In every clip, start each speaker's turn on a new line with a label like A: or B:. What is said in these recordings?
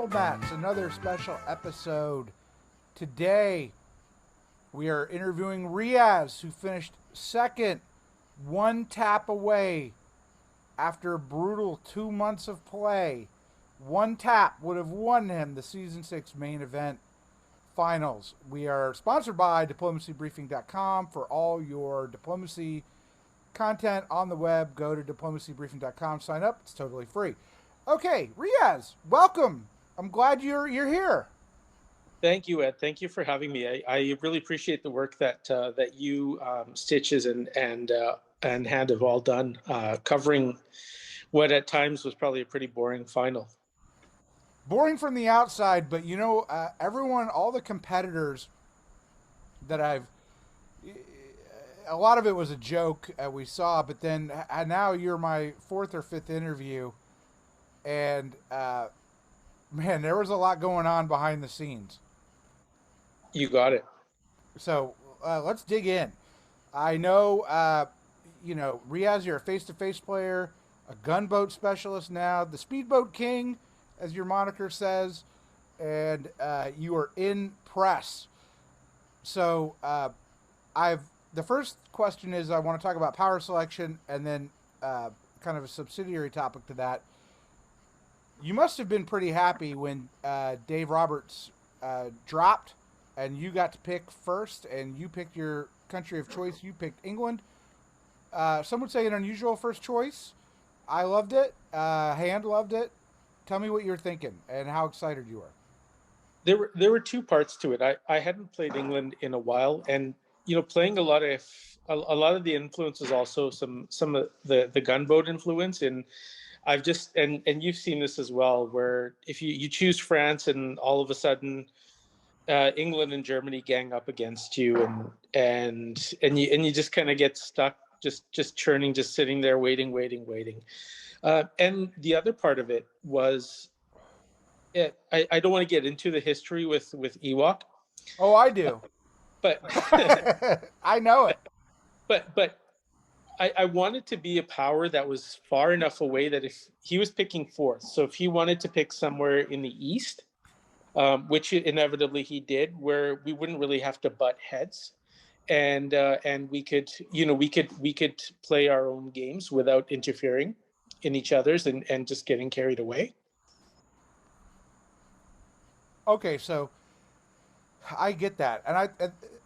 A: Diplomats, another special episode. Today, we are interviewing Riaz, who finished second, one tap away after a brutal 2 months of play. One tap would have won him the Season 6 main event finals. We are sponsored by diplomacybriefing.com for all your diplomacy content on the web. Go to diplomacybriefing.com, sign up, it's totally free. Okay, Riaz, welcome. I'm glad you're here.
B: Thank you, Ed. Thank you for having me. I really appreciate the work that you, Stitches and Hand have all done, covering what at times was probably a pretty boring final.
A: Boring from the outside, but everyone, all the competitors that a lot of it was a joke we saw, but then now you're my fourth or fifth interview, and man, there was a lot going on behind the scenes.
B: You got it.
A: So let's dig in. I know, Riaz, you're a face-to-face player, a gunboat specialist now, the speedboat king, as your moniker says, and you are in press. So I've the first question is I want to talk about power selection, and then kind of a subsidiary topic to that. You must have been pretty happy when Dave Roberts dropped, and you got to pick first, and you picked your country of choice. You picked England. Some would say an unusual first choice. I loved it. Hand loved it. Tell me what you're thinking and how excited you are.
B: There were two parts to it. I hadn't played England in a while, and playing a lot of the influence was also some of the gunboat influence, and I've just and you've seen this as well, where if you choose France and all of a sudden England and Germany gang up against you, and you just kind of get stuck, just churning, just sitting there waiting. And the other part of it was, I don't want to get into the history with Ewok,
A: Oh, I do.
B: but
A: I know it.
B: but I wanted to be a power that was far enough away that if he was picking fourth, so if he wanted to pick somewhere in the east, which inevitably he did, where we wouldn't really have to butt heads, and we could play our own games without interfering in each other's and just getting carried away.
A: Okay, so I get that,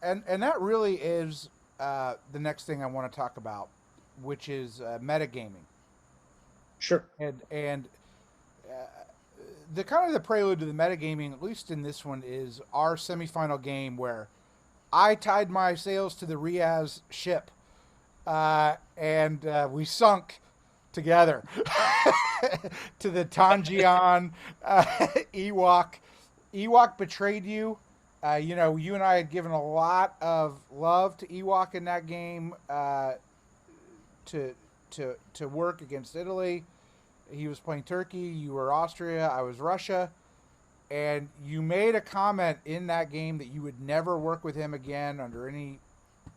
A: and that really is the next thing I want to talk about, which is metagaming,
B: Sure.
A: and the kind of the prelude to the metagaming, at least in this one, is our semifinal game where I tied my sails to the Riaz ship, and we sunk together to the Tanjian Ewok. Ewok betrayed you. You and I had given a lot of love to Ewok in that game to to work against Italy. He was playing Turkey. You were Austria. I was Russia. And you made a comment in that game that you would never work with him again under any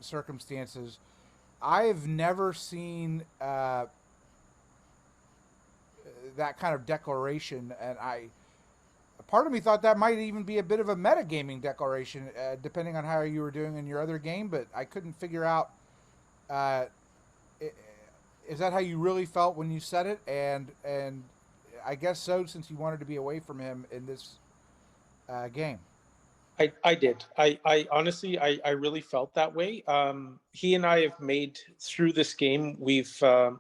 A: circumstances. I have never seen that kind of declaration, and part of me thought that might even be a bit of a metagaming declaration, depending on how you were doing in your other game. But I couldn't figure out. Uh, is that how you really felt when you said it? And I guess so, since you wanted to be away from him in this game.
B: I did. I honestly, I really felt that way. He and I have made through this game. We've some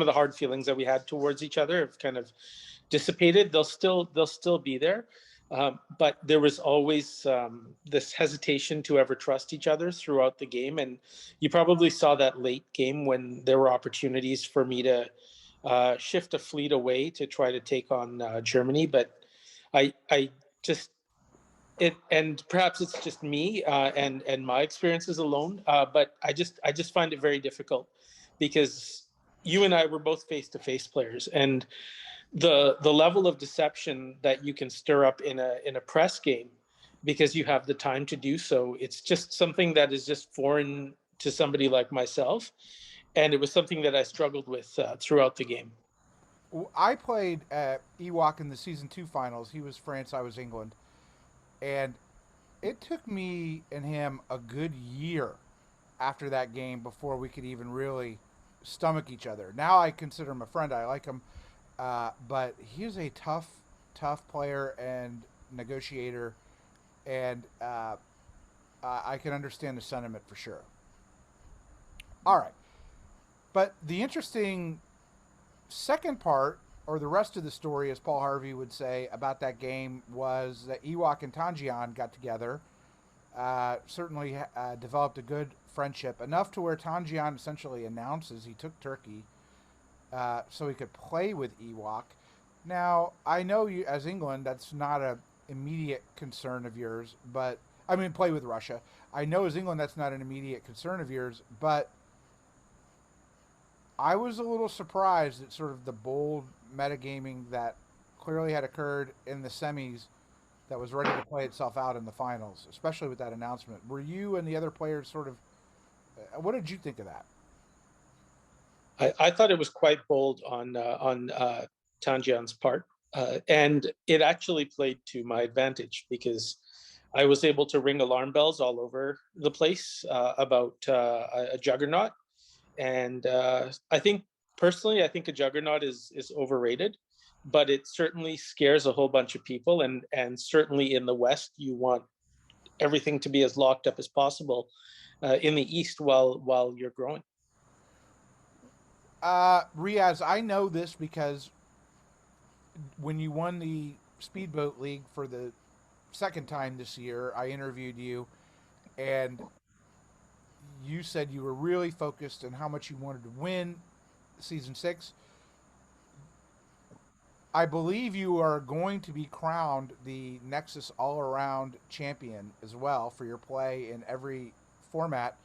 B: of the hard feelings that we had towards each other have kind of dissipated. They'll still be there, but there was always this hesitation to ever trust each other throughout the game. And you probably saw that late game when there were opportunities for me to shift a fleet away to try to take on Germany, but I just it and perhaps it's just me and my experiences alone, but I just find it very difficult because you and I were both face to face players, and the level of deception that you can stir up in a press game because you have the time to do so, it's just something that is just foreign to somebody like myself, and it was something that I struggled with throughout the game.
A: I played Ewok in the season 2 finals. He was France, I was England, and it took me and him a good year after that game before we could even really stomach each other. Now I consider him a friend. I like him, but he's a tough player and negotiator, and I can understand the sentiment for sure. All right, but the interesting second part, or the rest of the story, as Paul Harvey would say about that game, was that Ewok and Tanjian got together. Certainly developed a good friendship, enough to where Tanjian essentially announces he took Turkey so he could play with Ewok. Now, I know you, as England, that's not a immediate concern of yours, but I mean, play with Russia. I know as England, that's not an immediate concern of yours, but I was a little surprised at sort of the bold metagaming that clearly had occurred in the semis that was ready to play itself out in the finals, especially with that announcement. Were you and the other players sort of, what did you think of that?
B: I thought it was quite bold on Tanjian's part, and it actually played to my advantage because I was able to ring alarm bells all over the place about a juggernaut, and I think personally, I think a juggernaut is overrated, but it certainly scares a whole bunch of people, and certainly in the West, you want everything to be as locked up as possible in the East while you're growing.
A: Riaz, I know this because when you won the Speedboat League for the second time this year, I interviewed you, and you said you were really focused on how much you wanted to win season 6. I believe you are going to be crowned the Nexus all around champion as well for your play in every format.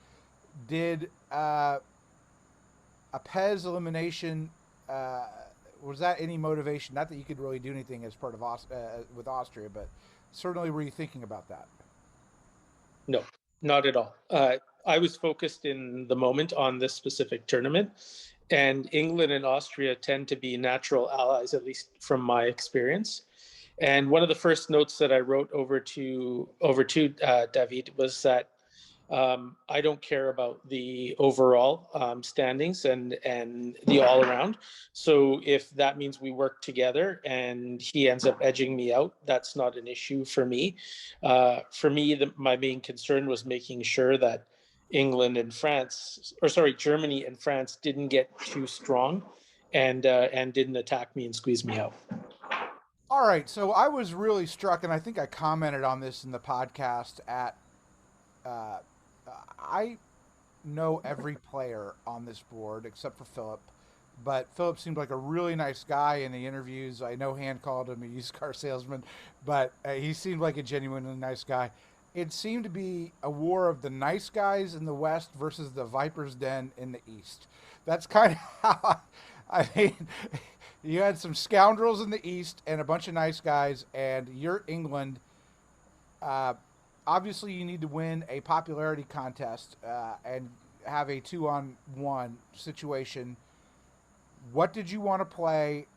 A: Did a Pez elimination, uh, was that any motivation? Not that you could really do anything as part of with Austria, but certainly were you thinking about that?
B: No, not at all. I was focused in the moment on this specific tournament, and England and Austria tend to be natural allies, at least from my experience. And one of the first notes that I wrote over to David was that I don't care about the overall standings and the all around. So if that means we work together and he ends up edging me out, that's not an issue for me. For me, my main concern was making sure that England and France, or sorry, Germany and France didn't get too strong and didn't attack me and squeeze me out.
A: All right, so I was really struck, and I think I commented on this in the podcast. Uh, I know every player on this board except for Philip, but Philip seemed like a really nice guy in the interviews. I know Han called him a used car salesman, but he seemed like a genuinely nice guy. It seemed to be a war of the nice guys in the West versus the Viper's Den in the East. That's kind of how I mean. You had some scoundrels in the East and a bunch of nice guys, and you're England. Uh, Obviously, you need to win a popularity contest and have a 2-on-1 situation. What did you want to play?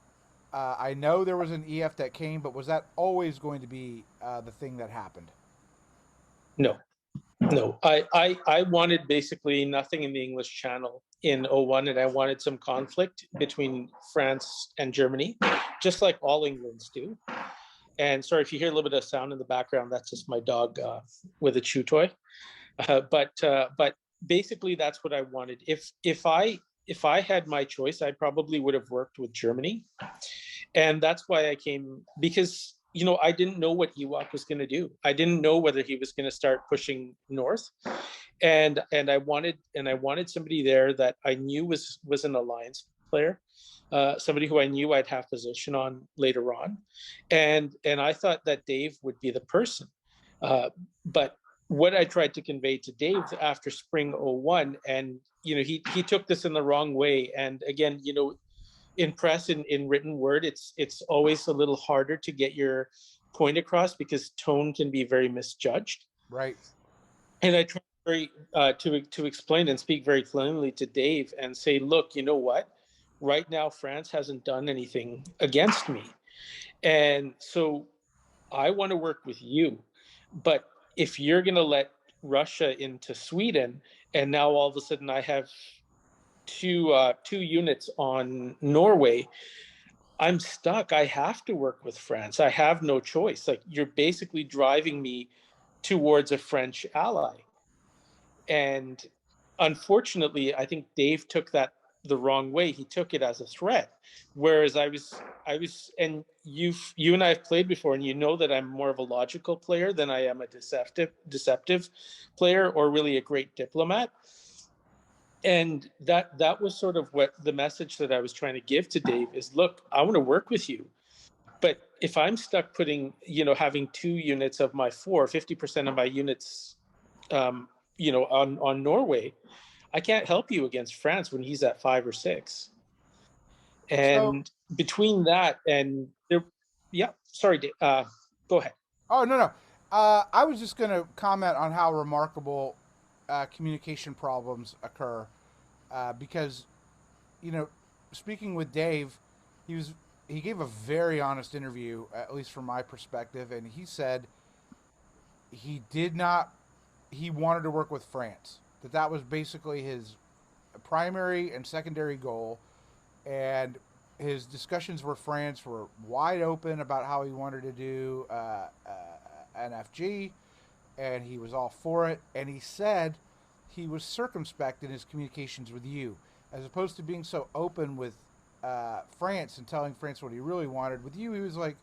A: I know there was an EF that came, but was that always going to be the thing that happened?
B: No, no, I wanted basically nothing in the English Channel in '01, and I wanted some conflict between France and Germany, just like all Englands do. And sorry if you hear a little bit of sound in the background, that's just my dog with a chew toy. But basically that's what I wanted. If I had my choice, I probably would have worked with Germany, and that's why I came, because I didn't know what Ewok was going to do. I didn't know whether he was going to start pushing north, and I wanted somebody there that I knew was an alliance player, somebody who I knew I'd have position on later on, and I thought that Dave would be the person. But what I tried to convey to Dave after spring '01, and he took this in the wrong way. And again, in press, in written word, it's always a little harder to get your point across because tone can be very misjudged.
A: Right.
B: And I try very to explain and speak very plainly to Dave and say, look, you know what? right now France hasn't done anything against me. And so I want to work with you. But if you're going to let Russia into Sweden, and now all of a sudden I have two units on Norway, I'm stuck. I have to work with France. I have no choice. Like, you're basically driving me towards a French ally. And unfortunately, I think Dave took that the wrong way. He took it as a threat. Whereas and you and I have played before, and you know that I'm more of a logical player than I am a deceptive player, or really a great diplomat. And that was sort of what the message that I was trying to give to Dave is: look, I want to work with you, but if I'm stuck putting, having 2 units of my 50% of my units, um, on Norway, I can't help you against France when he's at 5 or 6.
A: So,
B: And between that and there, yeah, sorry, go ahead.
A: oh no, no, I was just going to comment on how remarkable communication problems occur, because you know, speaking with Dave, he was he gave a very honest interview, at least from my perspective, and he said he did not he wanted to work with France. That was basically his primary and secondary goal, and his discussions with France were wide open about how he wanted to do NFG, and he was all for it. And he said he was circumspect in his communications with you, as opposed to being so open with France and telling France what he really wanted. With you, he was like,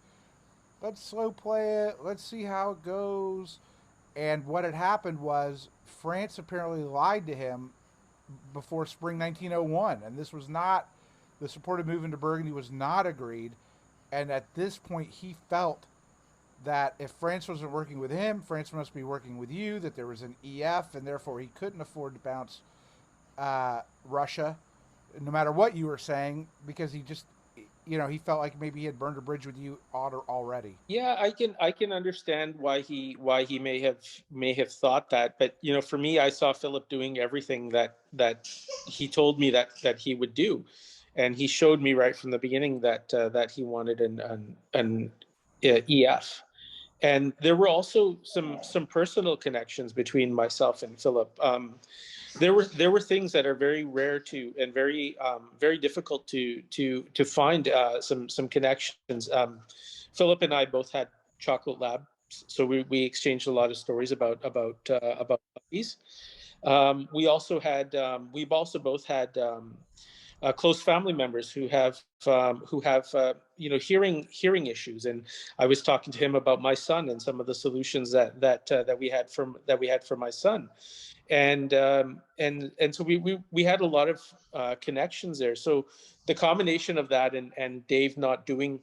A: "Let's slow play it. Let's see how it goes." And what had happened was France apparently lied to him before spring 1901, and this was not the supported move into Burgundy was not agreed. And at this point, he felt that if France wasn't working with him, France must be working with you. That there was an EF, and therefore he couldn't afford to bounce Russia, no matter what you were saying, because he just, he felt like maybe he had burned a bridge with you already.
B: Yeah, I can understand why he may have thought that, but for me, I saw Philip doing everything that he told me that he would do, and he showed me right from the beginning that he wanted an EF. And there were also some personal connections between myself and Philip. There were things that are very rare to, and very difficult to find, some connections. Philip and I both had chocolate labs, so we exchanged a lot of stories about puppies. We've also both had, close family members who have hearing issues, and I was talking to him about my son and some of the solutions that we had for my son. And so we had a lot of connections there. So the combination of that, and Dave not doing,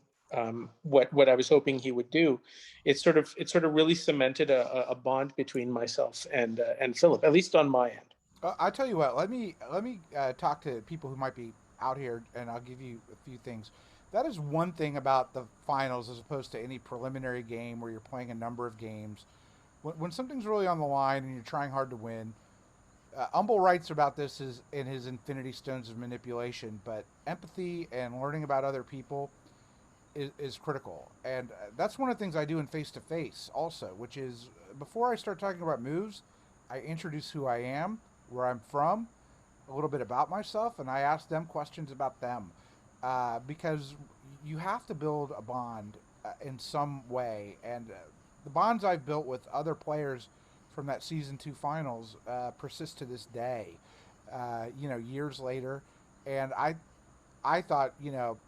B: what I was hoping he would do, it sort of really cemented a bond between myself and Philip, at least on my end.
A: I tell you what. Let me talk to people who might be out here, and I'll give you a few things. That is one thing about the finals, as opposed to any preliminary game where you're playing a number of games. When something's really on the line and you're trying hard to win, Humble writes about this in his Infinity Stones of Manipulation. But empathy and learning about other people is critical, and that's one of the things I do in face to face also, which is before I start talking about moves, I introduce who I am, where I'm from, a little bit about myself, and I ask them questions about them, because you have to build a bond in some way, and the bonds I've built with other players from that season 2 finals persist to this day. Years later, and I thought,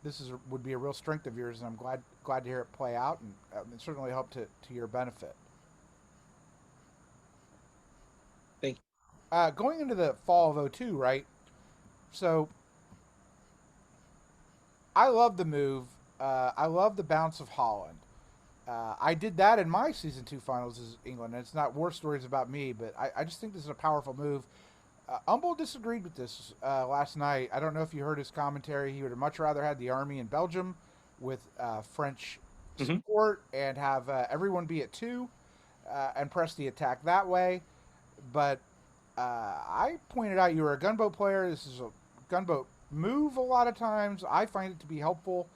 A: this would be a real strength of yours, and I'm glad to hear it play out, and it certainly helped to your benefit.
B: Thank you.
A: Going into the fall of '02, right? So I love the move. I love the bounce of Holland. I did that in my season 2 finals as England, and it's not war stories about me, but I just think this is a powerful move. Umble disagreed with this last night. I don't know if you heard his commentary. He would have much rather had the army in Belgium with French
B: Hmm.
A: support and have everyone be at 2 and press the attack that way. But I pointed out you were a gunboat player. This is a gunboat move a lot of times. I find it to be helpful,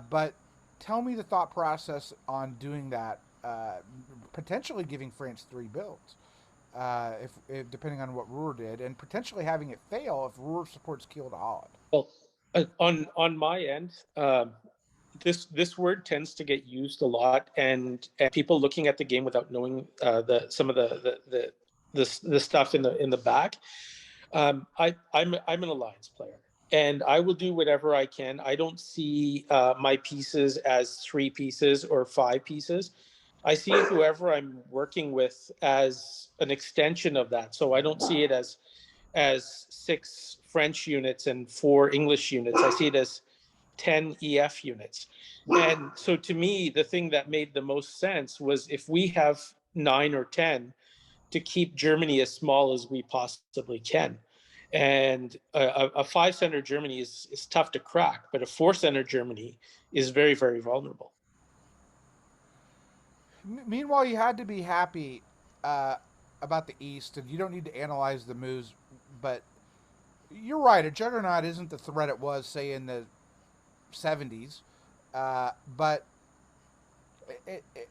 A: but tell me the thought process on doing that. Potentially giving France three builds, if depending on what Ruhr did, and potentially having it fail if Ruhr supports Kiel to Holland.
B: Well, on my end, this word tends to get used a lot, and people looking at the game without knowing the some of the stuff in the back. I'm an alliance player, and I will do whatever I can. I don't see my pieces as three pieces or five pieces. I see whoever I'm working with as an extension of that. So I don't see it as six French units and four English units. I see it as 10 EF units. And so to me, the thing that made the most sense was if we have 9 or 10, to keep Germany as small as we possibly can. And a five center Germany is tough to crack, but a four center Germany is very, very vulnerable.
A: Meanwhile, you had to be happy uh, about the East, and you don't need to analyze the moves, but you're right. A juggernaut isn't the threat it was, say, in the 70s, but it, it,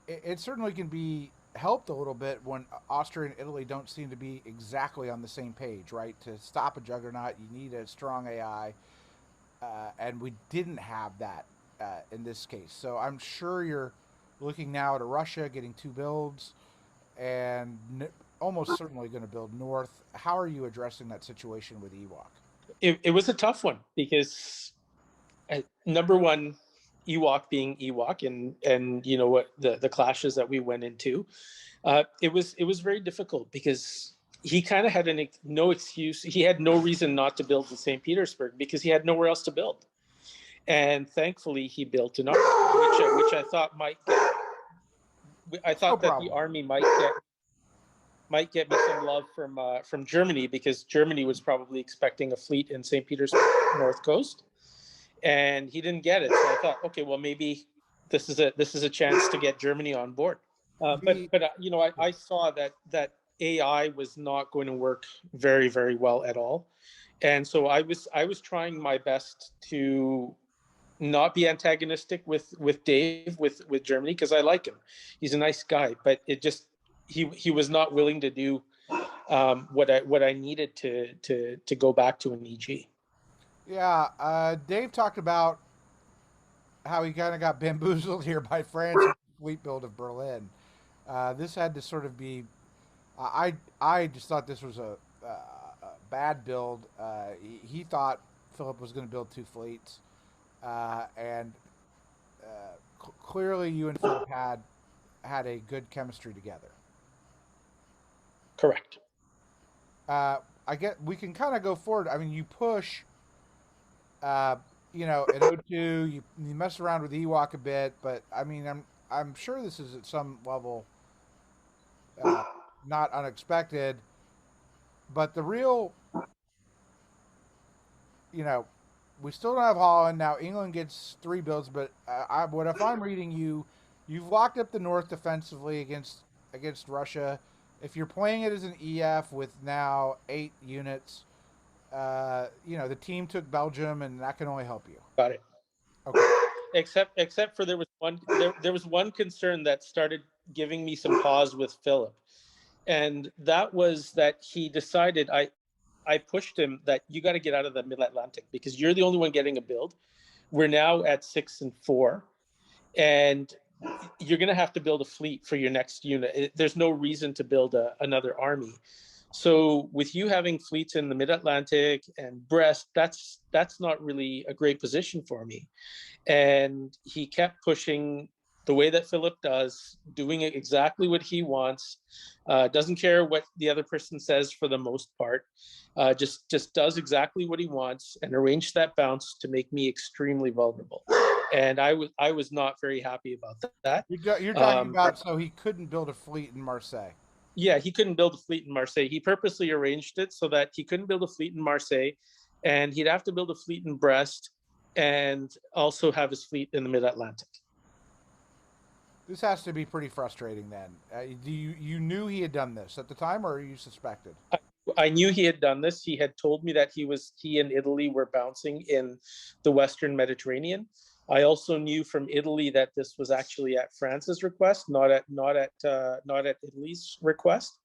A: it certainly can be helped a little bit when Austria and Italy don't seem to be exactly on the same page, right? To stop a juggernaut, you need a strong AI, and we didn't have that in this case. So I'm sure you're looking now at Russia getting two builds and almost certainly going to build north. How are you addressing that situation with Ewok?
B: It was a tough one because number one, Ewok being Ewok, and you know what the clashes that we went into, it was very difficult because he kind of had no excuse. He had no reason not to build in St. Petersburg because he had nowhere else to build. And thankfully, he built an army, which I thought might get. I
A: No
B: thought that the
A: problem.
B: army might get me some love from Germany because Germany was probably expecting a fleet in St. Petersburg North Coast, and he didn't get it. So I thought, okay, well maybe this is a chance to get Germany on board. But
A: The
B: but I saw that AI was not going to work very very well at all, and so I was trying my best to not be antagonistic with Dave with Germany because I like him. He's a nice guy, but it just he was not willing to do what I needed to go back to an EG.
A: Yeah, Dave talked about how he kind of got bamboozled here by France with the fleet build of Berlin. This had to sort of be. I just thought this was a bad build. He thought Philip was going to build two fleets, and clearly you and Philip had a good chemistry together.
B: Correct.
A: I get we can kind of go forward. I mean, you push uh, at O2, you mess around with Ewok a bit, but I mean, I'm sure this is at some level uh, not unexpected. But the real, you know, we still don't have Holland now. England gets three builds, but what if I'm reading you? You've locked up the North defensively against Russia. If you're playing it as an EF with now 8 units, the team took Belgium, and that can only help you.
B: Got it.
A: Okay.
B: Except for there was one concern that started giving me some pause with Philip, and that was that he decided I pushed him that you got to get out of the Mid Atlantic because you're the only one getting a build. We're now at 6 and 4, and you're going to have to build a fleet for your next unit. There's no reason to build another army. So with you having fleets in the Mid-Atlantic and Brest, that's not really a great position for me. And he kept pushing the way that Philip does, doing exactly what he wants. Doesn't care what the other person says for the most part. Just does exactly what he wants and arranged that bounce to make me extremely vulnerable. And I was not very happy about that.
A: You're talking about so he couldn't build a fleet in Marseille.
B: Yeah, he couldn't build a fleet in Marseille. He purposely arranged it so that he couldn't build a fleet in Marseille, and he'd have to build a fleet in Brest, and also have his fleet in the Mid Atlantic.
A: This has to be pretty frustrating then. Do you knew he had done this at the time, or you suspected?
B: I knew he had done this. He had told me that he and Italy were bouncing in the Western Mediterranean. I also knew from Italy that this was actually at France's request, not at Italy's request.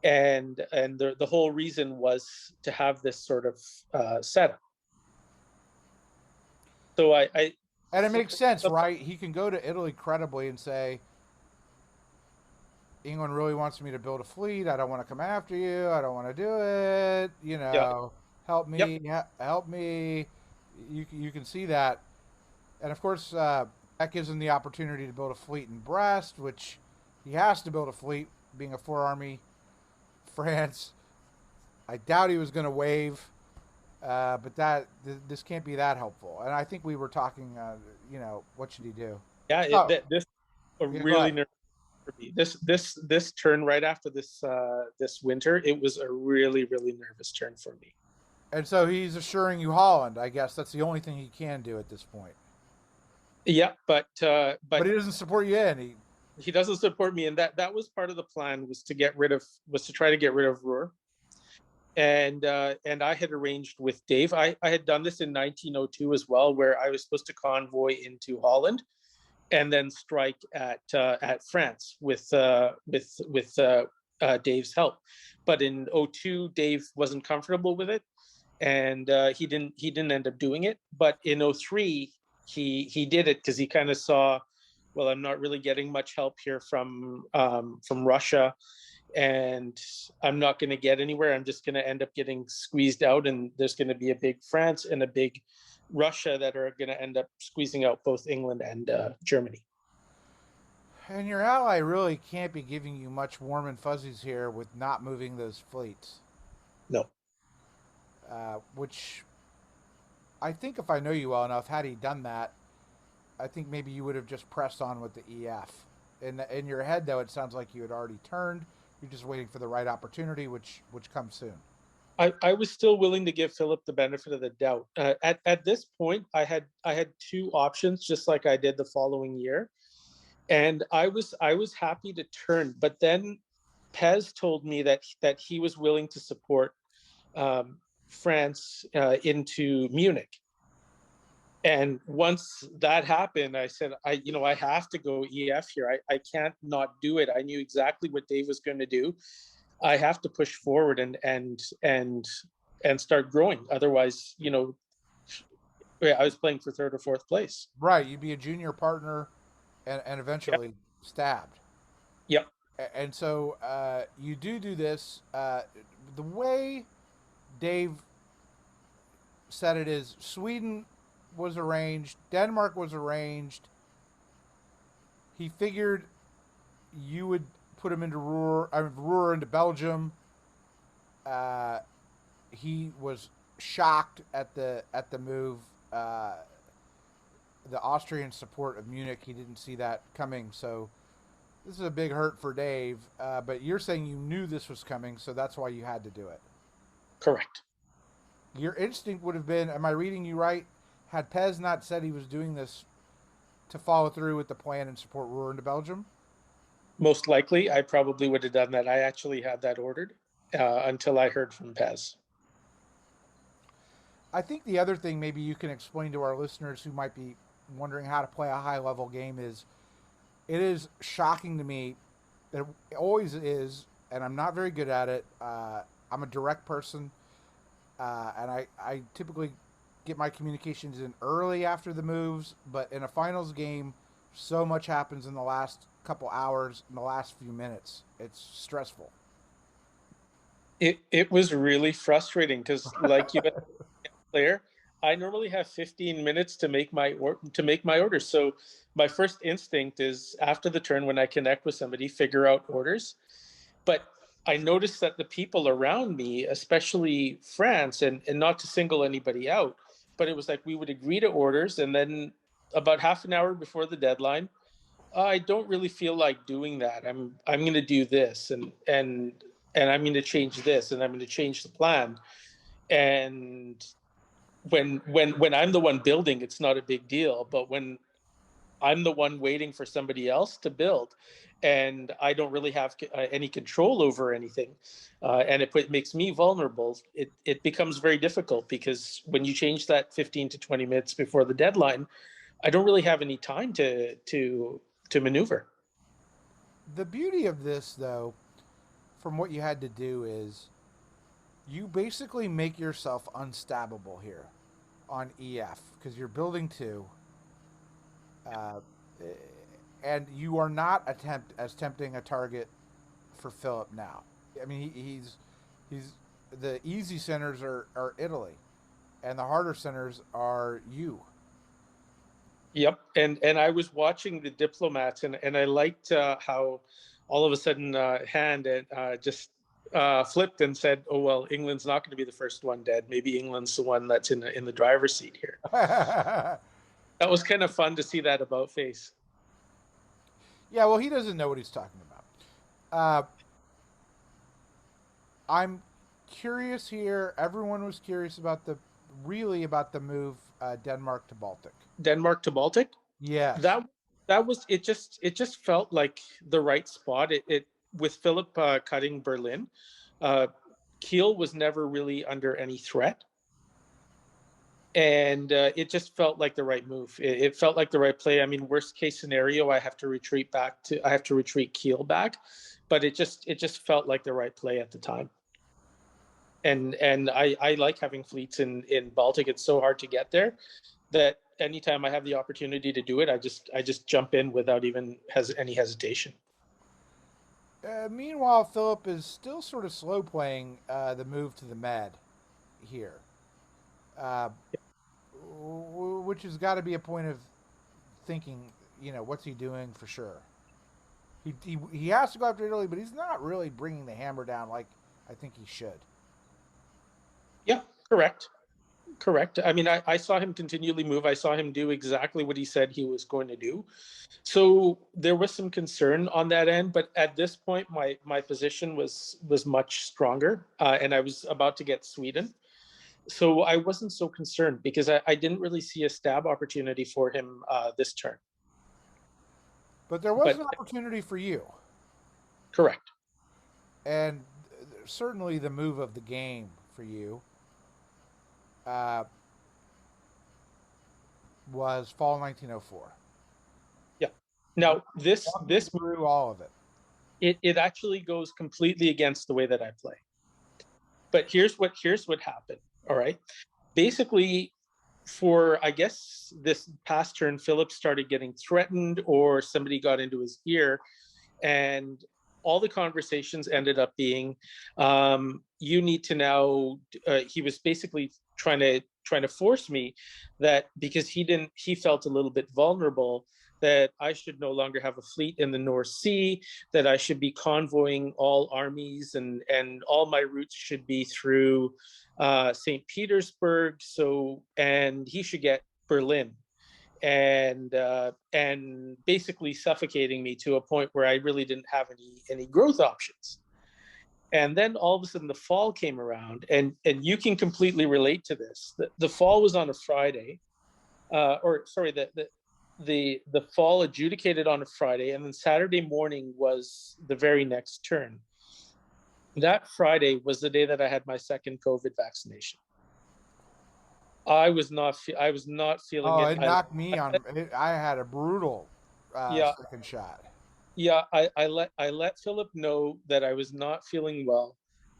B: And the whole reason was to have this sort of setup. So
A: And it makes sense, right? He can go to Italy credibly and say, England really wants me to build a fleet. I don't want to come after you. I don't want to do it. You
B: yeah,
A: know, help
B: yep,
A: me, help me. You can see that. And of course, that gives him the opportunity to build a fleet in Brest, which he has to build a fleet, being a four army France. I doubt he was going to waive, but this can't be that helpful. And I think we were talking, what should he do?
B: yeah.
A: Oh,
B: This a
A: yeah, go
B: really
A: ahead.
B: nervous for me. This turn right after this winter, it was a really nervous turn for me.
A: And so he's assuring you Holland. I guess that's the only thing he can do at this point.
B: Yeah, but
A: But he doesn't support you in.
B: he doesn't support me, and that was part of the plan, was to try to get rid of Ruhr. And I had arranged with Dave. I had done this in 1902 as well, where I was supposed to convoy into Holland and then strike at France with Dave's help. But in '02, Dave wasn't comfortable with it, and he didn't end up doing it. But in '03, he did it because he kind of saw, well, I'm not really getting much help here from Russia, and I'm not going to get anywhere. I'm just going to end up getting squeezed out, and there's going to be a big France and a big Russia that are going to end up squeezing out both England and Germany.
A: And your ally really can't be giving you much warm and fuzzies here with not moving those fleets.
B: No.
A: Which I think, if I know you well enough, had he done that, I think maybe you would have just pressed on with the EF. In your head, though, it sounds like you had already turned. You're just waiting for the right opportunity, which comes soon.
B: I was still willing to give Philip the benefit of the doubt. At this point, I had two options, just like I did the following year, and I was happy to turn. But then Pez told me that he was willing to support France into Munich. And once that happened, I said, I have to go EF here. I can't not do it. I knew exactly what Dave was going to do. I have to push forward and start growing. Otherwise, I was playing for third or fourth place.
A: Right, you'd be a junior partner, and
B: Yep.
A: eventually stabbed.
B: Yep.
A: And so you do this. The way Dave said it is, Sweden was arranged, Denmark was arranged. He figured you would put him into Ruhr into Belgium. Uh, he was shocked at the move. The Austrian support of Munich, he didn't see that coming. So this is a big hurt for Dave. But you're saying you knew this was coming, so that's why you had to do it.
B: Correct.
A: Your instinct would have been, am I reading you right? Had Pez not said he was doing this to follow through with the plan and support Ruhr into Belgium?
B: Most likely, I probably would have done that. I actually had that ordered until I heard from Pez.
A: I think the other thing maybe you can explain to our listeners who might be wondering how to play a high level game is, it is shocking to me. It always is, and I'm not very good at it. I'm a direct person, and I typically get my communications in early after the moves, but in a finals game, so much happens in the last couple hours, in the last few minutes. It's stressful.
B: It was really frustrating because, like you player, I normally have 15 minutes to make my orders. So my first instinct is, after the turn, when I connect with somebody, figure out orders. But I noticed that the people around me, especially France, and not to single anybody out, but it was like we would agree to orders, and then about half an hour before the deadline, I don't really feel like doing that. I'm going to do this, and I'm going to change this, and I'm going to change the plan. And when I'm the one building, it's not a big deal. But when I'm the one waiting for somebody else to build, and I don't really have any control over anything, and it makes me vulnerable. It becomes very difficult because when you change that 15 to 20 minutes before the deadline, I don't really have any time to maneuver.
A: The beauty of this, though, from what you had to do, is you basically make yourself unstabbable here on EF because you're building two, uh, and you are not as tempting a target for Philip now. I mean, he's the easy centers are Italy, and the harder centers are you.
B: Yep, and I was watching the diplomats, and I liked how all of a sudden Hand just flipped and said, "Oh well, England's not going to be the first one dead. Maybe England's the one that's in the driver's seat here."
A: Yeah,
B: That was kind of fun to see that about face.
A: well, he doesn't know what he's talking about. Uh, I'm curious here. Everyone was curious about the move Denmark to Baltic.
B: Denmark to Baltic.
A: Yes.
B: That that was it. Just felt like the right spot. It with Philip cutting Berlin. Uh, Kiel was never really under any threat, and it just felt like the right move. It felt like the right play. I mean, worst case scenario, I have to retreat Kiel back, but it just felt like the right play at the time. And I like having fleets in Baltic. It's so hard to get there that anytime I have the opportunity to do it, I just jump in without even has any hesitation.
A: Meanwhile, Philip is still sort of slow playing the move to the Med here, uh, which has got to be a point of thinking. What's he doing for sure? He has to go after Italy, but he's not really bringing the hammer down like I think he should.
B: Yeah, correct. Correct. I mean, I saw him continually move. I saw him do exactly what he said he was going to do. So there was some concern on that end, but at this point, my position was much stronger, and I was about to get Sweden. So I wasn't so concerned because I didn't really see a stab opportunity for him this turn.
A: But there was
B: But
A: an opportunity for you,
B: correct.
A: and certainly the move of the game for you uh, was fall 1904.
B: Yeah. Now
A: Walk me
B: this
A: through all of it.
B: it actually goes completely against the way that I play. But here's what happened. All right. Basically, for I guess this past turn, Philip started getting threatened, or somebody got into his ear, and all the conversations ended up being, you need to now. He was basically trying to force me that because he felt a little bit vulnerable, that I should no longer have a fleet in the North Sea, that I should be convoying all armies, and all my routes should be through St. Petersburg. So, and he should get Berlin, and basically suffocating me to a point where I really didn't have any growth options. And then all of a sudden the fall came around, and you can completely relate to this. The fall was on a Friday, or sorry, the fall adjudicated on a Friday, and then Saturday morning was the very next turn. That Friday was the day that I had my second COVID vaccination. I was not feeling
A: Oh,
B: it.
A: it knocked me on. I had a brutal
B: Yeah,
A: second shot.
B: yeah, I let Philip know that I was not feeling well,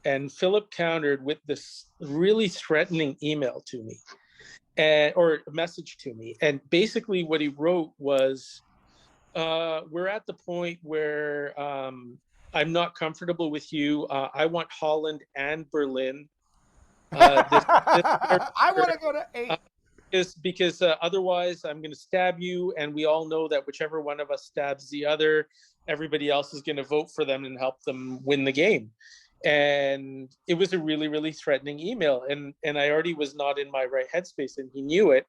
B: and Philip countered with this really threatening email to me, and or a message to me, and basically what he wrote was, "We're at the point where I'm not comfortable with you. I want Holland and Berlin. This
A: I want to go to
B: uh,
A: 8.
B: is because otherwise I'm going to stab you, and we all know that whichever one of us stabs the other, everybody else is going to vote for them and help them win the game." And it was a really, really threatening email, and I already was not in my right headspace, and he knew it.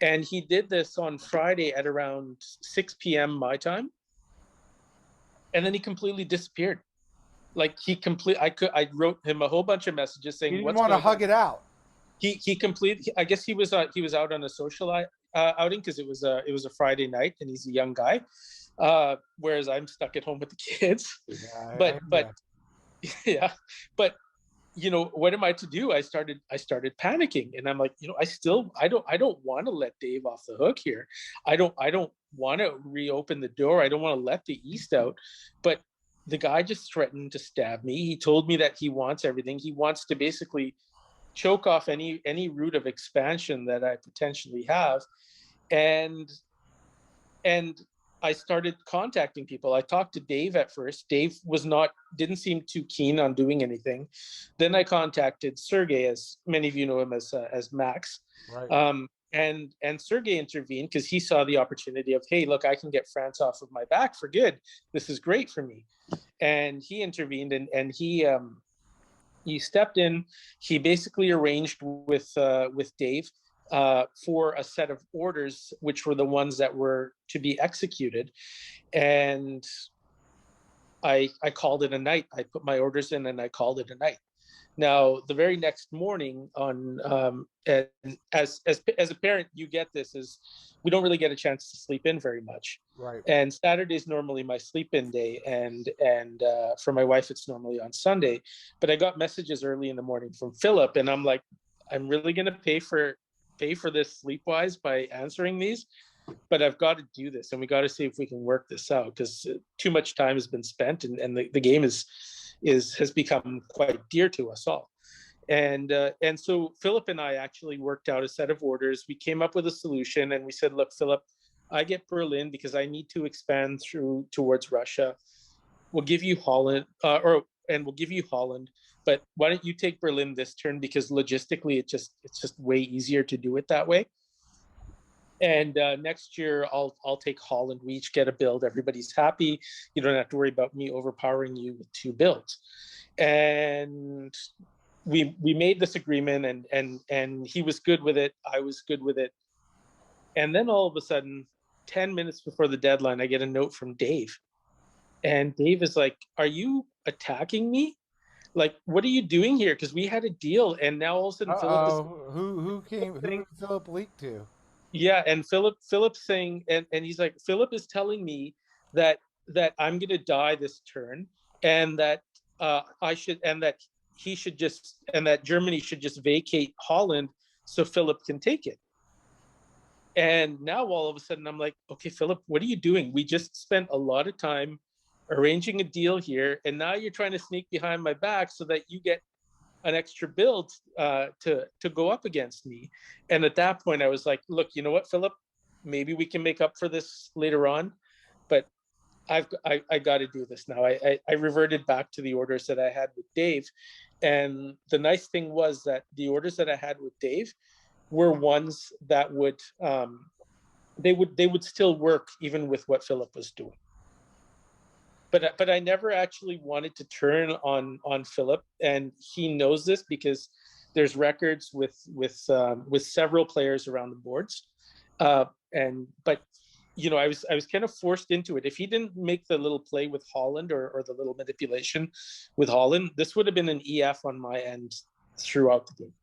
B: And he did this on Friday at around 6 p.m. my time, and then he completely disappeared. Like I wrote him a whole bunch of messages
A: You
B: saying
A: didn't
B: what's
A: want to
B: going on.
A: hug it out.
B: He completely, I guess he was out on a social outing because it was a Friday night and he's a young guy, whereas I'm stuck at home with the kids.
A: Yeah,
B: But yeah, but what am I to do? I started panicking, and I'm like, I don't want to let Dave off the hook here. I don't want to reopen the door. I don't want to let the East out. But the guy just threatened to stab me. He told me that he wants everything. He wants to basically choke off any route of expansion that I potentially have. And and I started contacting people. I talked to Dave at first. Dave didn't seem too keen on doing anything. Then I contacted Sergey, as many of you know him as Max,
A: right.
B: and Sergey intervened because he saw the opportunity of, hey, look, I can get France off of my back for good. This is great for me, and he intervened, and he stepped in. He basically arranged with Dave for a set of orders, which were the ones that were to be executed. And I called it a night. I put my orders in and I called it a night. Now, the very next morning, and as a parent, you get this, is we don't really get a chance to sleep in very much.
A: Right.
B: And Saturday is normally my sleep in day, and for my wife, it's normally on Sunday. But I got messages early in the morning from Philip, and I'm like, I'm really going to pay for this sleepwise by answering these, but I've got to do this, and we got to see if we can work this out, because too much time has been spent, and the game has become quite dear to us all. And so Philip and I actually worked out a set of orders. We came up with a solution, and we said, look, Philip, I get Berlin because I need to expand towards Russia. We'll give you Holland, and we'll give you Holland, but why don't you take Berlin this turn, because logistically it's just way easier to do it that way. And next year I'll take Holland. We each get a build. Everybody's happy. You don't have to worry about me overpowering you with two builds. And we made this agreement, and he was good with it. I was good with it. And then all of a sudden, 10 minutes before the deadline, I get a note from Dave. And Dave is like, "Are you attacking me? Like, what are you doing here? Because we had a deal, and now all of a sudden Philip is
A: Who came? Who
B: saying,
A: did Philip leak to?
B: yeah." And Philip saying, and he's like, Philip is telling me that I'm gonna die this turn, and that I should, and that he should just, and that Germany should just vacate Holland so Philip can take it. And now all of a sudden I'm like, okay, Philip, what are you doing? We just spent a lot of time arranging a deal here, and now you're trying to sneak behind my back so that you get an extra build to go up against me. And at that point, I was like, look, you know what, Philip? Maybe we can make up for this later on, but I got to do this now. I reverted back to the orders that I had with Dave, and the nice thing was that the orders that I had with Dave were ones that would still work even with what Philip was doing. But I never actually wanted to turn on Philip, and he knows this because there's records with several players around the boards, and but I was kind of forced into it. If he didn't make the little play with Holland, or the little manipulation with Holland, this would have been an EF on my end throughout the game.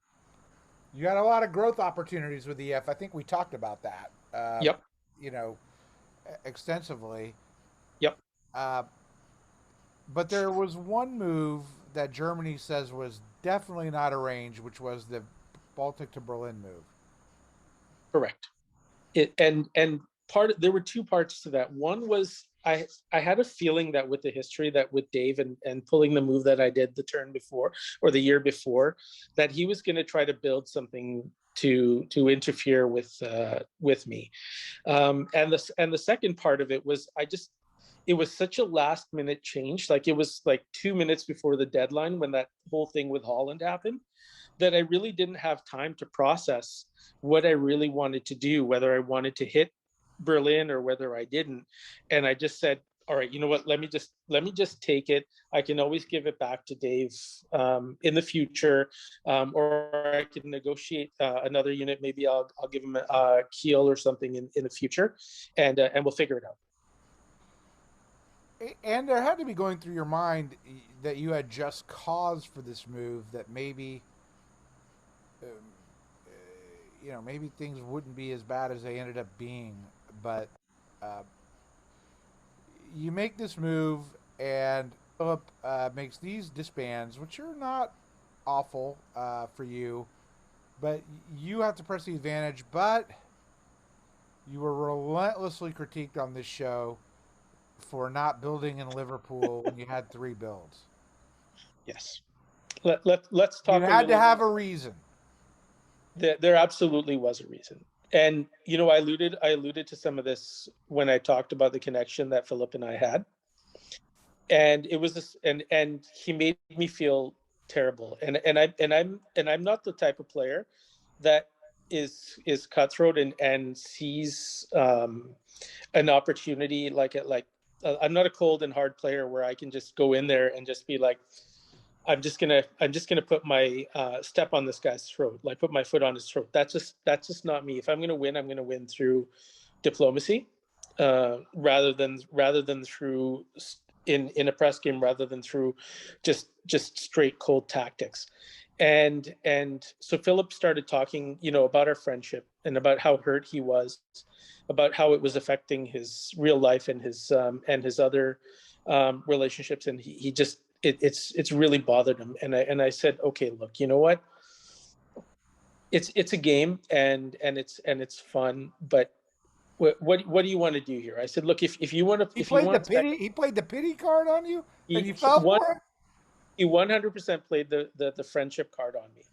A: You got a lot of growth opportunities with EF. I think we talked about that.
B: Yep.
A: You know, extensively.
B: Yep.
A: Uh, but there was one move that Germany says was definitely not arranged, which was the Baltic to Berlin move.
B: Correct. And there were two parts to that. One was I had a feeling that with the history, that with Dave and pulling the move that I did the turn before, or the year before, that he was going to try to build something to interfere with me. And the second part of it was, it was such a last minute change. Like, it was like 2 minutes before the deadline when that whole thing with Holland happened, that I really didn't have time to process what I really wanted to do, whether I wanted to hit Berlin or whether I didn't. And I just said, all right, you know what? Let me just take it. I can always give it back to Dave in the future, or I can negotiate another unit. Maybe I'll give him a Kiel or something in the future, and we'll figure it out.
A: And there had to be going through your mind that you had just cause for this move, that maybe, maybe things wouldn't be as bad as they ended up being. But uh, you make this move, and Philip makes these disbands, which are not awful for you, but you have to press the advantage. But you were relentlessly critiqued on this show for not building in Liverpool when you had three builds.
B: Yes. Let's
A: You
B: talk a
A: had to
B: little.
A: have a reason.
B: There absolutely was a reason. And I alluded to some of this when I talked about the connection that Philip and I had. And it was this, and he made me feel terrible. And I'm not the type of player that is cutthroat and sees an opportunity I'm not a cold and hard player where I can just go in there and just be like, I'm just gonna put my step on this guy's throat, like put my foot on his throat. That's just not me. If I'm gonna win, I'm gonna win through diplomacy, rather than through in a press game, rather than through just straight cold tactics. And so Philip started talking, about our friendship and about how hurt he was, about how it was affecting his real life and his other relationships, and he just it's really bothered him. And I said, okay, look, you know what? It's a game, and it's fun, but what do you want to do here? I said, look, if you want to
A: He
B: if you
A: played the
B: want to,
A: pity. He played the pity card on you, and
B: he,
A: you
B: he
A: fell
B: one
A: for it.
B: he 100% played the friendship card on me,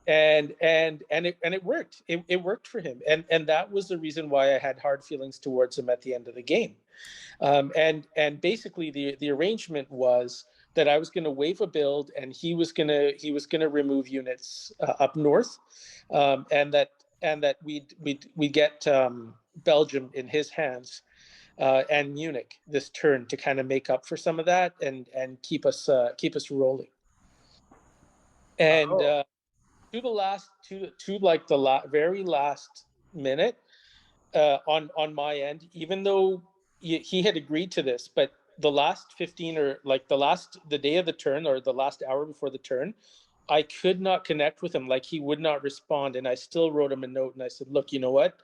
B: and it worked. It worked for him, and that was the reason why I had hard feelings towards him at the end of the game. And basically the arrangement was that I was going to waive a build, and he was gonna remove units up north, and that we get Belgium in his hands, and Munich this turn to kind of make up for some of that, and keep us rolling. And
A: Oh,
B: to like very last minute, on my end, even though he had agreed to this, but the last 15, or like the day of the turn, or the last hour before the turn, I could not connect with him. Like, he would not respond, and I still wrote him a note, and I said, look, you know what?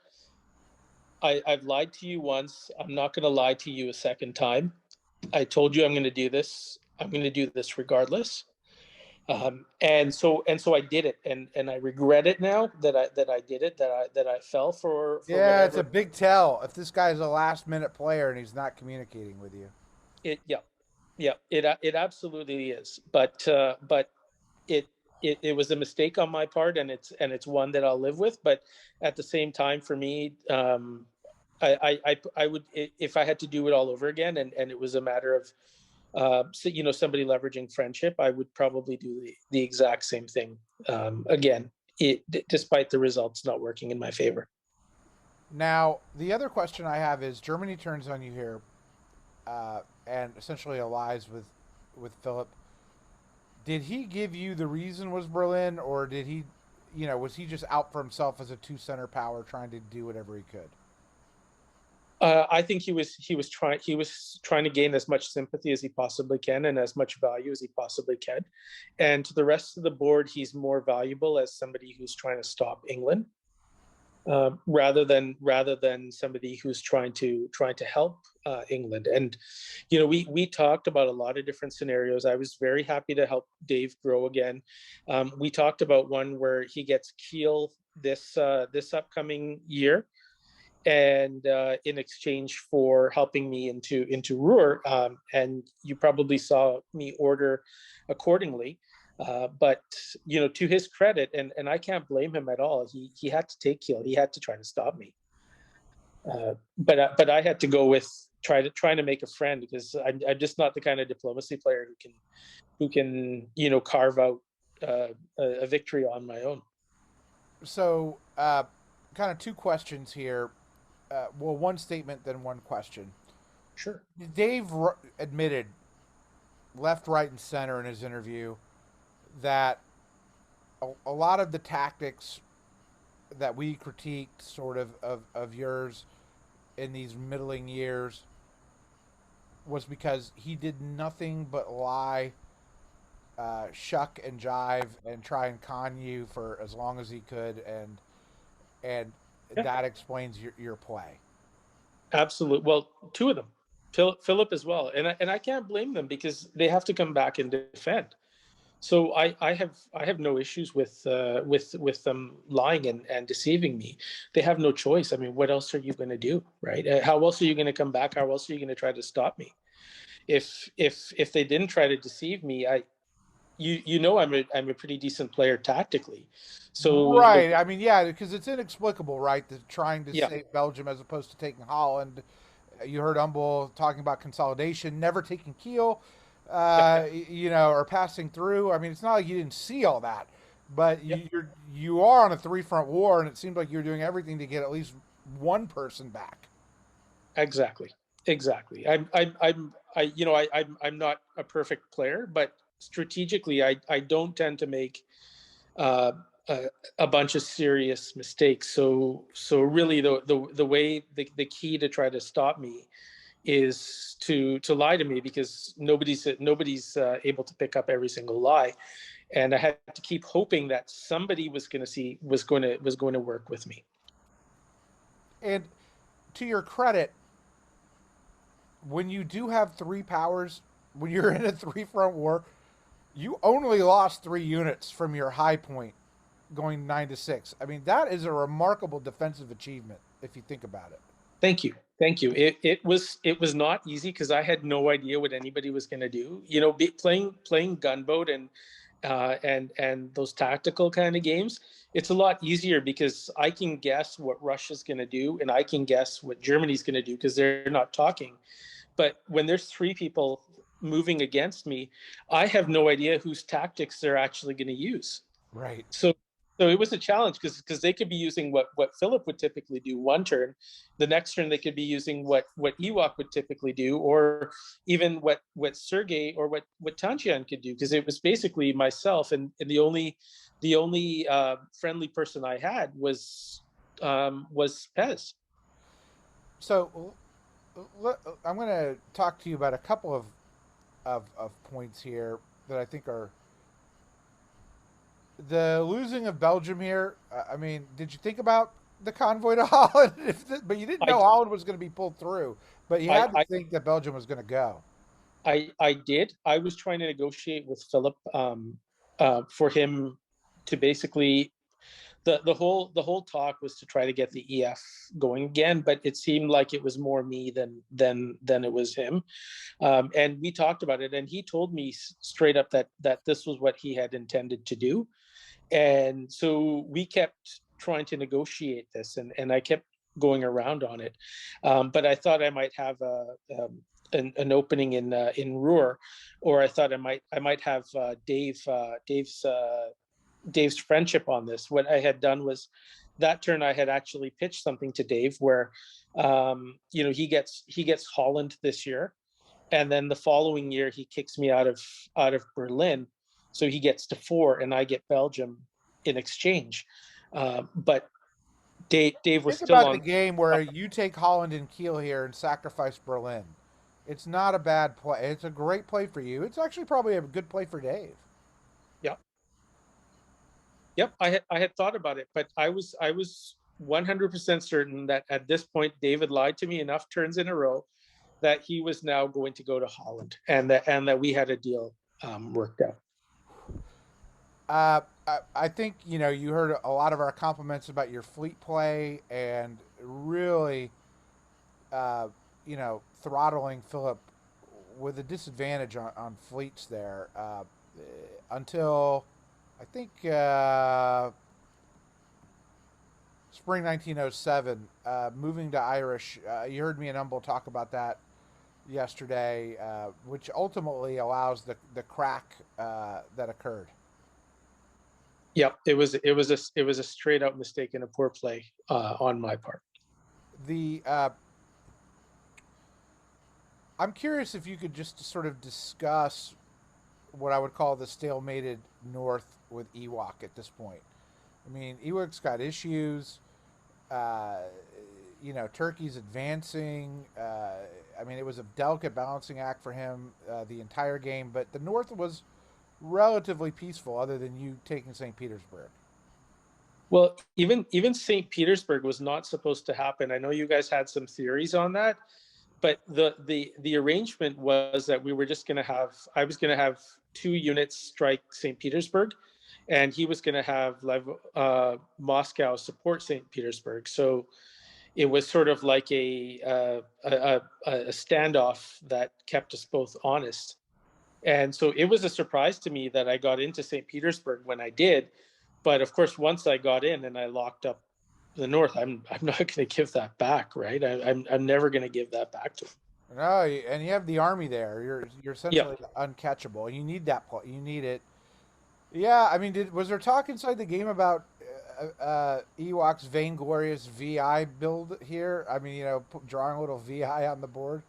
B: I've lied to you once. I'm not going to lie to you a second time. I told you I'm going to do this. I'm going to do this regardless. And so I did it, and I regret it now that I did it, that I fell for
A: yeah, it's
B: whatever
A: a big tell if this guy's a last minute player and he's not communicating with you.
B: it. Yeah, yeah, it absolutely is. But it it was a mistake on my part, and it's one that I'll live with. But at the same time, for me, I would, if I had to do it all over again, and it was a matter of somebody leveraging friendship, I would probably do the exact same thing again, despite the results not working in my favor.
A: Now, the other question I have is Germany turns on you here, and essentially allies with Philip. Did he give you the reason was Berlin, or did he, was he just out for himself as a two center power trying to do whatever he could?
B: I think he was trying to gain as much sympathy as he possibly can, and as much value as he possibly can. And to the rest of the board, he's more valuable as somebody who's trying to stop England, rather than somebody who's trying to help England. And we talked about a lot of different scenarios. I was very happy to help Dave grow again. We talked about one where he gets Kiel this upcoming year, and in exchange for helping me into Ruhr, and you probably saw me order accordingly. But to his credit, and I can't blame him at all. He had to take Kiel. He had to try to stop me. But I had to go with trying to make a friend, because I'm just not the kind of diplomacy player who can carve out a victory on my own.
A: So, kind of two questions here. Well, one statement, then one question.
B: Sure.
A: Dave admitted, left, right, and center in his interview, that a lot of the tactics that we critiqued, sort of yours in these middling years, was because he did nothing but lie, shuck and jive, and try and con you for as long as he could, and and
B: Yeah,
A: that explains your play.
B: absolutely. Well, two of them, Philip as well, and I can't blame them because they have to come back and defend. So I have no issues with them lying and deceiving me. They have no choice. I mean, what else are you going to do, right? How else are you going to come back? How else are you going to try to stop me? If they didn't try to deceive me, you know I'm a pretty decent player tactically. So
A: Right. I mean, yeah, because it's inexplicable, right? The trying to
B: yeah,
A: save Belgium as opposed to taking Holland. You heard Humble talking about consolidation, never taking Kiel,
B: yep, yep,
A: or passing through. I mean, it's not like you didn't see all that, but
B: yep,
A: you are on a three front war, and it seemed like you're doing everything to get at least one person back.
B: exactly, exactly. I'm not a perfect player, but strategically, I don't tend to make uh, a bunch of serious mistakes. So really, the way the key to try to stop me is to lie to me because nobody's able to pick up every single lie, and I had to keep hoping that somebody was going to see was going to work with me.
A: And to your credit, when you do have three powers, when you're in a three front war, you only lost 3 units from your high point going 9-6. I mean, that is a remarkable defensive achievement if you think about it.
B: Thank you. Thank you. It was not easy because I had no idea what anybody was going to do. You know, playing gunboat and those tactical kind of games, it's a lot easier because I can guess what Russia's going to do and I can guess what Germany's going to do because they're not talking. But when there's three people moving against me, I have no idea whose tactics they're actually going to use.
A: Right.
B: So so it was a challenge because they could be using what Philip would typically do one turn, the next turn they could be using what Ewok would typically do, or even what Sergey or what Tanchian could do, because it was basically myself and the only friendly person I had was Pez.
A: So I'm going to talk to you about a couple of points here that I think are the losing of Belgium here. I mean, did you think about the convoy to Holland? But you didn't
B: I
A: know Holland was going to be pulled through. But you
B: I
A: had to
B: I
A: think that Belgium was going to go.
B: I did. I was trying to negotiate with Philip for him to basically the whole talk was to try to get the EF going again, but it seemed like it was more me than it was him. And we talked about it, and he told me straight up that this was what he had intended to do, and so we kept trying to negotiate this, and I kept going around on it, but I thought I might have an opening in Ruhr, or I thought I might have Dave's friendship on this. What I had done was that turn I had actually pitched something to Dave where he gets Holland this year, and then the following year he kicks me out of Berlin, so he gets to four and I get Belgium in exchange. But Dave was
A: Think
B: still
A: about the
B: on.
A: game where you take Holland and Kiel here and sacrifice Berlin. It's not a bad play. It's a great play for you. It's actually probably a good play for Dave.
B: Yeah, yep. I had thought about it, but I was 100% certain that at this point David lied to me enough turns in a row that he was now going to go to Holland, and that we had a deal worked out.
A: I think you heard a lot of our compliments about your fleet play and really throttling Philip with a disadvantage on fleets there until I think spring 1907, moving to Irish. You heard me and Humble talk about that yesterday, which ultimately allows the crack that occurred.
B: Yep, it was a straight up mistake and a poor play on my part.
A: The I'm curious if you could just sort of discuss what I would call the stalemated North with Ewok at this point. I mean, Ewok's got issues. Uh, Turkey's advancing. I mean, it was a delicate balancing act for him the entire game, but the North was relatively peaceful, other than you taking St. Petersburg.
B: Well, even St. Petersburg was not supposed to happen. I know you guys had some theories on that, but the arrangement was that we were just going to have I was going to have 2 units strike St. Petersburg, and he was going to have Moscow support St. Petersburg. So it was sort of like a standoff that kept us both honest. And so it was a surprise to me that I got into St. Petersburg when I did. But of course, once I got in and I locked up the North, I'm not going to give that back, right? I'm never going to give that back to him.
A: No, and you have the army there. You're
B: Yeah.
A: essentially uncatchable. You need that. You need it. Yeah, I mean, was there talk inside the game about Ewok's vainglorious VI build here? I mean, drawing a little VI on the board.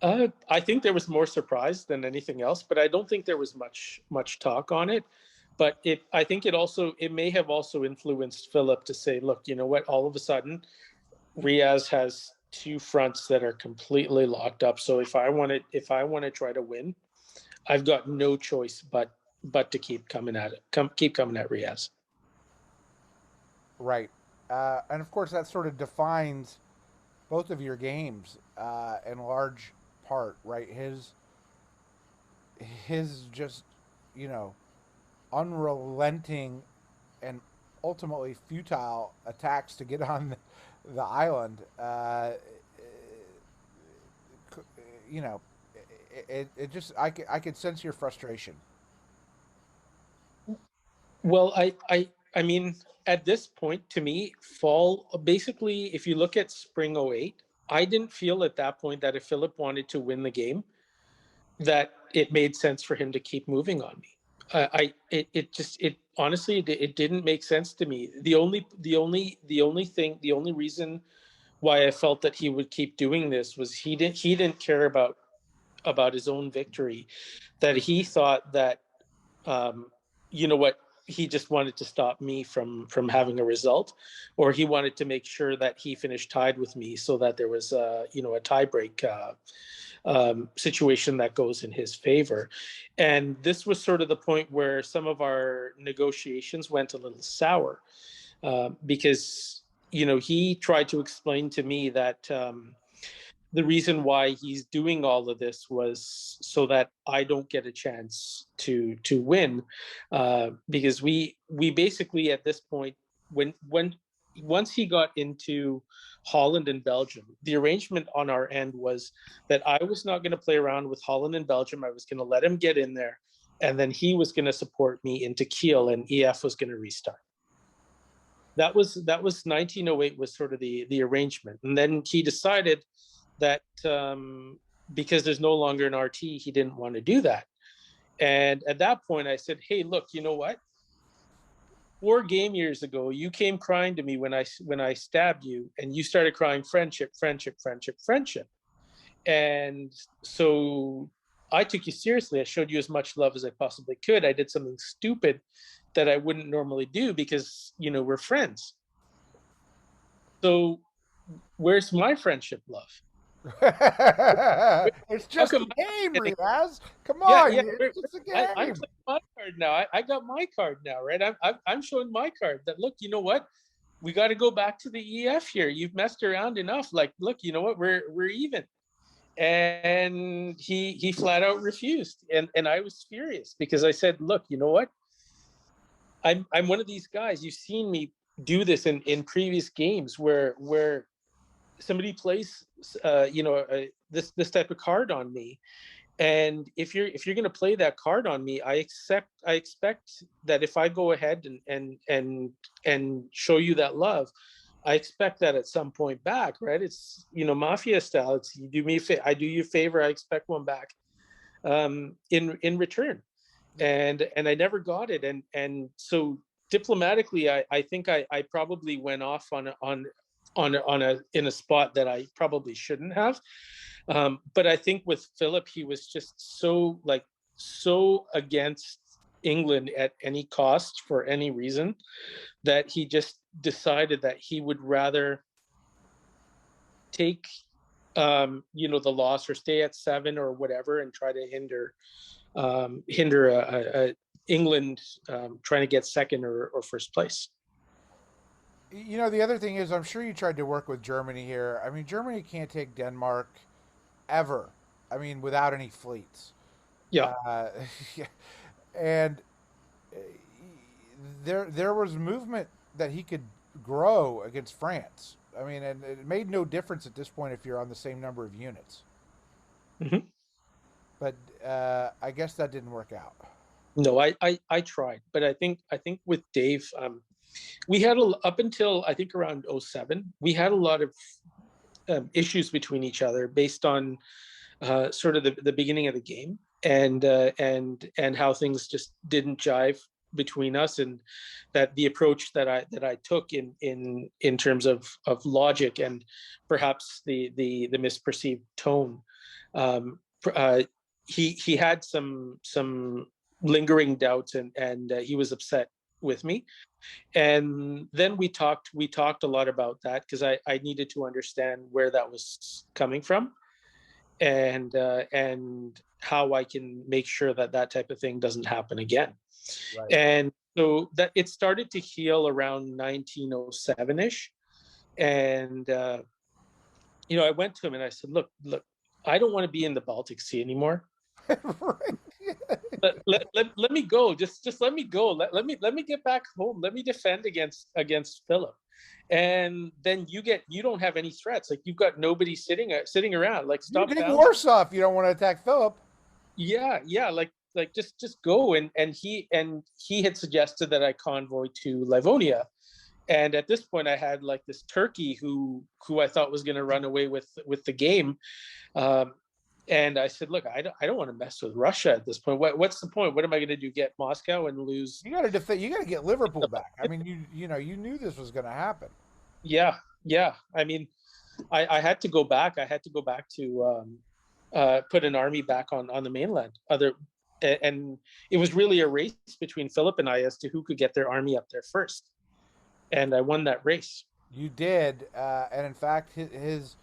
B: I think there was more surprise than anything else, but I don't think there was much talk on it. But I think it may have also influenced Philip to say, look, you know what? All of a sudden, Riaz has 2 fronts that are completely locked up. So if I want to try to win, I've got no choice but to keep coming at it. Keep coming at Riaz.
A: Right. And of course, that sort of defines both of your games in large part, right? His just, you know, unrelenting and ultimately futile attacks to get on the island. You know, it just I could sense your frustration.
B: Well, I mean, at this point, to me, fall basically, if you look at spring '08, I didn't feel at that point that if Philip wanted to win the game, that it made sense for him to keep moving on me. It honestly it didn't make sense to me. The only reason why I felt that he would keep doing this was he didn't care about his own victory, that he thought that um, you know what, he just wanted to stop me from having a result, or he wanted to make sure that he finished tied with me so that there was a tiebreak situation that goes in his favor. And this was sort of the point where some of our negotiations went a little sour, because he tried to explain to me that the reason why he's doing all of this was so that I don't get a chance to win, because we basically at this point, when once he got into Holland and Belgium, the arrangement on our end was that I was not going to play around with Holland and Belgium. I was going to let him get in there, and then he was going to support me into Kiel, and EF was going to restart. That was 1908 was sort of the arrangement, and then he decided that because there's no longer an RT, he didn't want to do that. And at that point, I said, "Hey, look, you know what? 4 game years ago, you came crying to me when I stabbed you, and you started crying friendship, friendship, friendship, friendship. And so I took you seriously. I showed you as much love as I possibly could. I did something stupid that I wouldn't normally do because we're friends. So where's my friendship love?
A: It's
B: How
A: just
B: come
A: a game,
B: I'm getting?
A: Riaz. Come
B: Yeah,
A: on,
B: yeah.
A: it's just a
B: I'm
A: game.
B: playing my card now. I got my card now, right? I'm showing my card that, look, you know what? We got to go back to the EF here. You've messed around enough. Like, look, you know what? We're even. And he flat out refused, and I was furious because I said, look, you know what? I'm one of these guys. You've seen me do this in previous games where somebody plays this type of card on me, and if you're going to play that card on me, I expect that if I go ahead and show you that love, I expect that at some point back, right? It's mafia style. It's you do me I do you a favor, I expect one back in return. And I never got it. And so diplomatically, I think I probably went off on a in a spot that I probably shouldn't have. But I think with Philip, he was just so against England at any cost for any reason that he just decided that he would rather take the loss or stay at 7 or whatever and try to hinder England trying to get second or first place.
A: You know, the other thing is, I'm sure you tried to work with Germany here. I mean, Germany can't take Denmark ever. I mean, without any fleets.
B: Yeah.
A: Uh, and uh, there was movement that he could grow against France. I mean, and it made no difference at this point if you're on the same number of units.
B: Hmm.
A: But I guess that didn't work out.
B: No, I tried, but I think with Dave, we had up until I think around '07, we had a lot of issues between each other based on sort of the beginning of the game, and how things just didn't jive between us, and that the approach that I took in terms of logic and perhaps the misperceived tone. um, uh, he had some lingering doubts, and he was upset with me. And then we talked a lot about that because I needed to understand where that was coming from, and how I can make sure that that type of thing doesn't happen again.
A: Right.
B: And so that it started to heal around 1907ish. And I went to him and I said, look, I don't want to be in the Baltic Sea anymore.
A: Right.
B: Let me go. Just let me go. Let me get back home. Let me defend against Philip. And then you don't have any threats. Like, you've got nobody sitting around. Like,
A: You
B: stop
A: take
B: bouncing.
A: Warsaw if you don't want to attack Philip.
B: Yeah, like just go. And he had suggested that I convoy to Livonia. And at this point I had like this turkey who I thought was going to run away with the game. um, and I said, look, I don't want to mess with Russia at this point. What's the point? What am I going to do, get Moscow and lose?
A: You got to defend. You got to get Liverpool back. I mean, you knew this was going to happen.
B: Yeah, I mean, I had to go back. I had to go back to put an army back on the mainland. And it was really a race between Philip and I as to who could get their army up there first. And I won that race.
A: You did, and in fact, his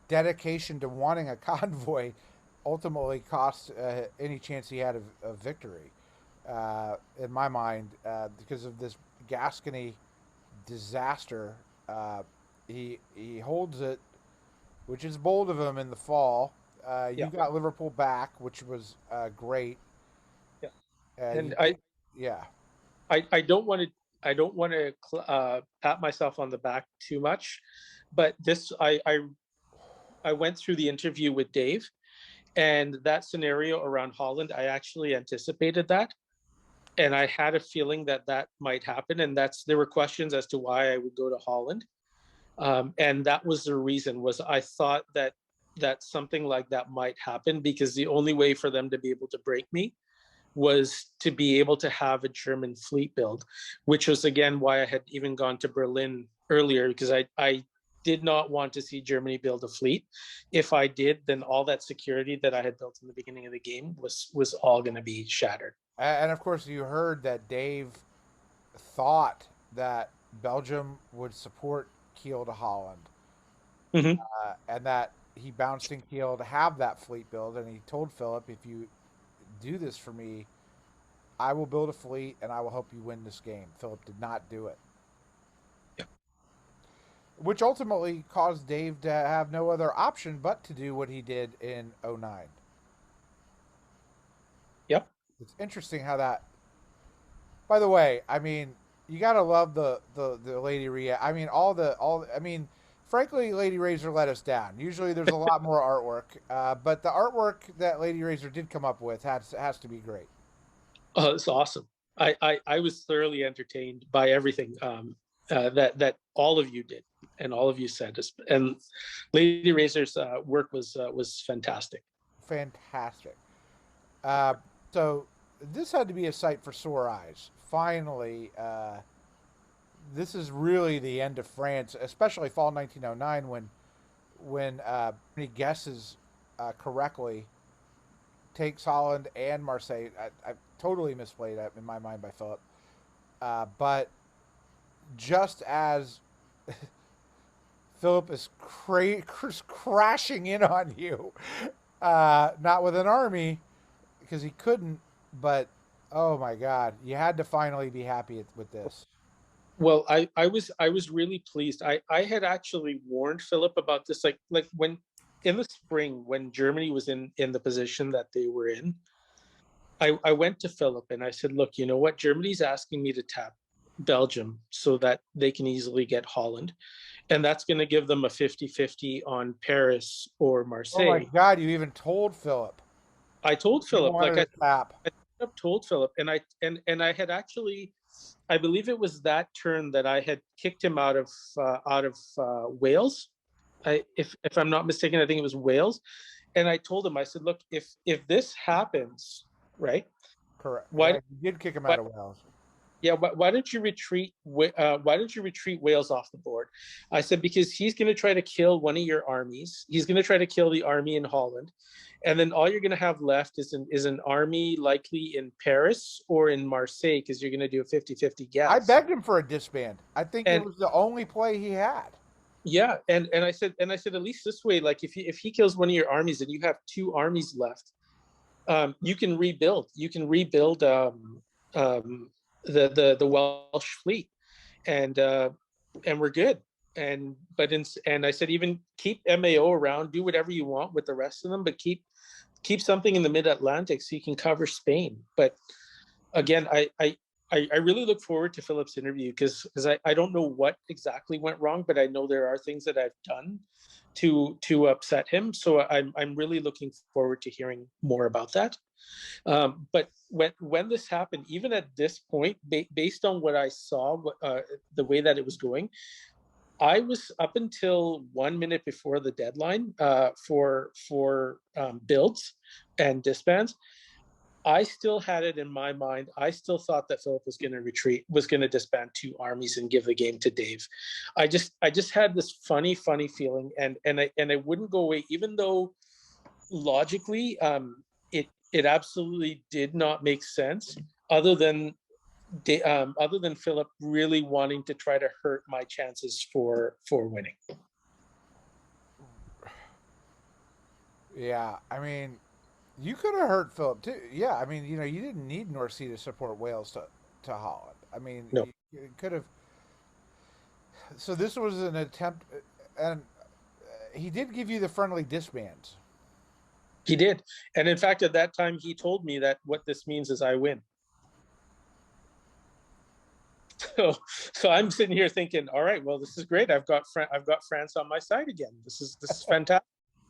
A: dedication to wanting a convoy ultimately cost any chance he had of victory. In my mind, because of this Gascony disaster, uh, he holds it, which is bold of him in the fall. You
B: Yeah,
A: got Liverpool back, which was great.
B: yeah.
A: You
B: And
A: did, yeah.
B: I don't want to pat myself on the back too much, but this I went through the interview with Dave, and that scenario around Holland, I actually anticipated that, and I had a feeling that that might happen. And there were questions as to why I would go to Holland. And that was the reason, was I thought that something like that might happen, because the only way for them to be able to break me was to be able to have a German fleet build, which was again why I had even gone to Berlin earlier, because I did not want to see Germany build a fleet. If I did, then all that security that I had built in the beginning of the game was all going to be shattered.
A: And of course, you heard that Dave thought that Belgium would support Kiel to Holland,
B: Hmm.
A: and that he bounced in Kiel to have that fleet build. And he told Philip, "If you do this for me, I will build a fleet and I will help you win this game." Philip did not do it,
B: Yeah.
A: which ultimately caused Dave to have no other option but to do what he did in '09.
B: Yep.
A: It's interesting how that. By the way, I mean, you gotta love the Lady Rhea. I mean, all. I mean, frankly, Lady Razor let us down. Usually, there's a lot more artwork, but the artwork that Lady Razor did come up with has to be great.
B: Oh, it's awesome. I was thoroughly entertained by everything that all of you did and all of you said. And Lady Razor's work was fantastic.
A: Fantastic. Uh, so this had to be a sight for sore eyes. Finally, this is really the end of France, especially fall 1909 when he guesses correctly takes Holland and Marseille. I totally misplayed that in my mind by Philip. But just as Philip is crashing in on you, not with an army because he couldn't, but Oh my God, you had to finally be happy with this.
B: Well, I was really pleased. I had actually warned Philip about this, like when in the spring when Germany was in the position that they were in. I went to Philip and I said, look, you know what? Germany's asking me to tap Belgium so that they can easily get Holland. And that's going to give them a 50-50 on Paris or
A: Oh my
B: Marseille.
A: God, you even told Philip
B: I told
A: you
B: Philip,
A: wanted
B: like I,
A: to tap.
B: I told Philip, and I had actually, I believe it was that turn that I had kicked him out of Wales. If I'm not mistaken, I think it was Wales. And I told him, I said, look, if this happens, right?
A: Correct.
B: Why
A: Yeah, you did kick him
B: why
A: out of Wales.
B: Yeah, why don't you retreat? Why don't you retreat Wales off the board? I said because he's going to try to kill one of your armies. He's going to try to kill the army in Holland, and then all you're going to have left is an army likely in Paris or in Marseille because you're going to do a 50-50
A: I
B: gas.
A: begged him for a disband. I think it
B: And
A: was the only play he had.
B: yeah, and I said at least this way, like if he kills one of your armies and you have two armies left, you can rebuild. You can rebuild um, the Welsh fleet, and we're good. And I said even keep MAO around, do whatever you want with the rest of them, but keep something in the Mid Atlantic so you can cover Spain. But again, I really look forward to Philip's interview because I don't know what exactly went wrong, but I know there are things that I've done to upset him. So I'm really looking forward to hearing more about that. But when this happened, even at this point, based on what I saw, the way that it was going, I was up until 1 minute before the deadline for builds and disbands. I still had it in my mind. I still thought that Philip was going to retreat, was going to disband two armies and give the game to Dave. I just had this funny feeling, and I wouldn't go away, even though logically, it absolutely did not make sense, other than Philip really wanting to try to hurt my chances for winning.
A: Yeah, I mean, you could have hurt Philip too. Yeah, I mean, you didn't need North Sea to support Wales to Holland. I mean,
B: No,
A: you could have. So this was an attempt, and he did give you the friendly disbands.
B: he did, and in fact, at that time, he told me that what this means is I win. So, so I'm sitting here thinking, all right, well, this is great. I've got France on my side again. This is fantastic.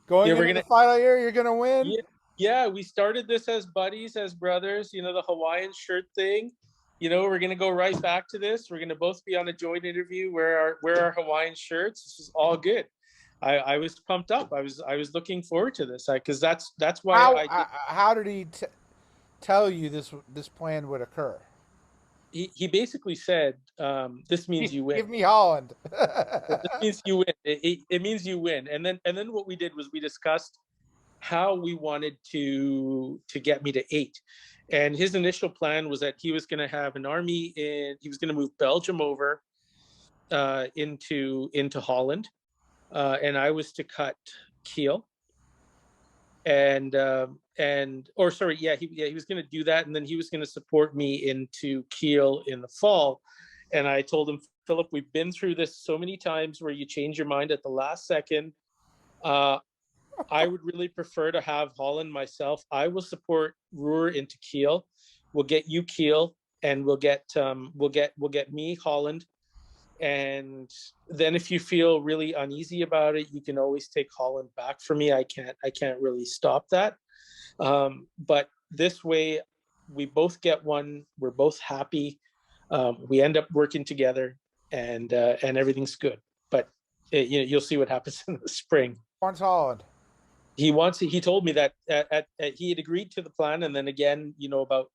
A: Going
B: Yeah, we're
A: into the
B: gonna
A: final year, you're gonna win.
B: yeah, yeah, we started this as buddies, as brothers, the Hawaiian shirt thing. We're gonna go right back to this. We're gonna both be on a joint interview, wear our Hawaiian shirts. This is all good. I was pumped up. I was looking forward to this because that's why
A: How
B: I did.
A: how did he tell you this plan would occur?
B: He basically said, "This means you win.
A: Give me Holland.
B: This means you win. It means you win." And then what we did was we discussed how we wanted to get me to 8. And his initial plan was that he was going to have an army he was going to move Belgium over into Holland, and I was to cut Kiel. Or sorry, he was going to do that, and then he was going to support me into Kiel in the fall. And I told him, Philip, we've been through this so many times where you change your mind at the last second. uh, I would really prefer to have Holland myself. I will support Ruhr into Kiel. We'll get you Kiel, and we'll get me Holland. And then if you feel really uneasy about it, you can always take Holland back for me. I can't really stop that. But this way, we both get one. We're both happy. We end up working together, and everything's good. But you'll see what happens in the spring.
A: Wants Holland.
B: He told me that he had agreed to the plan, and then again, about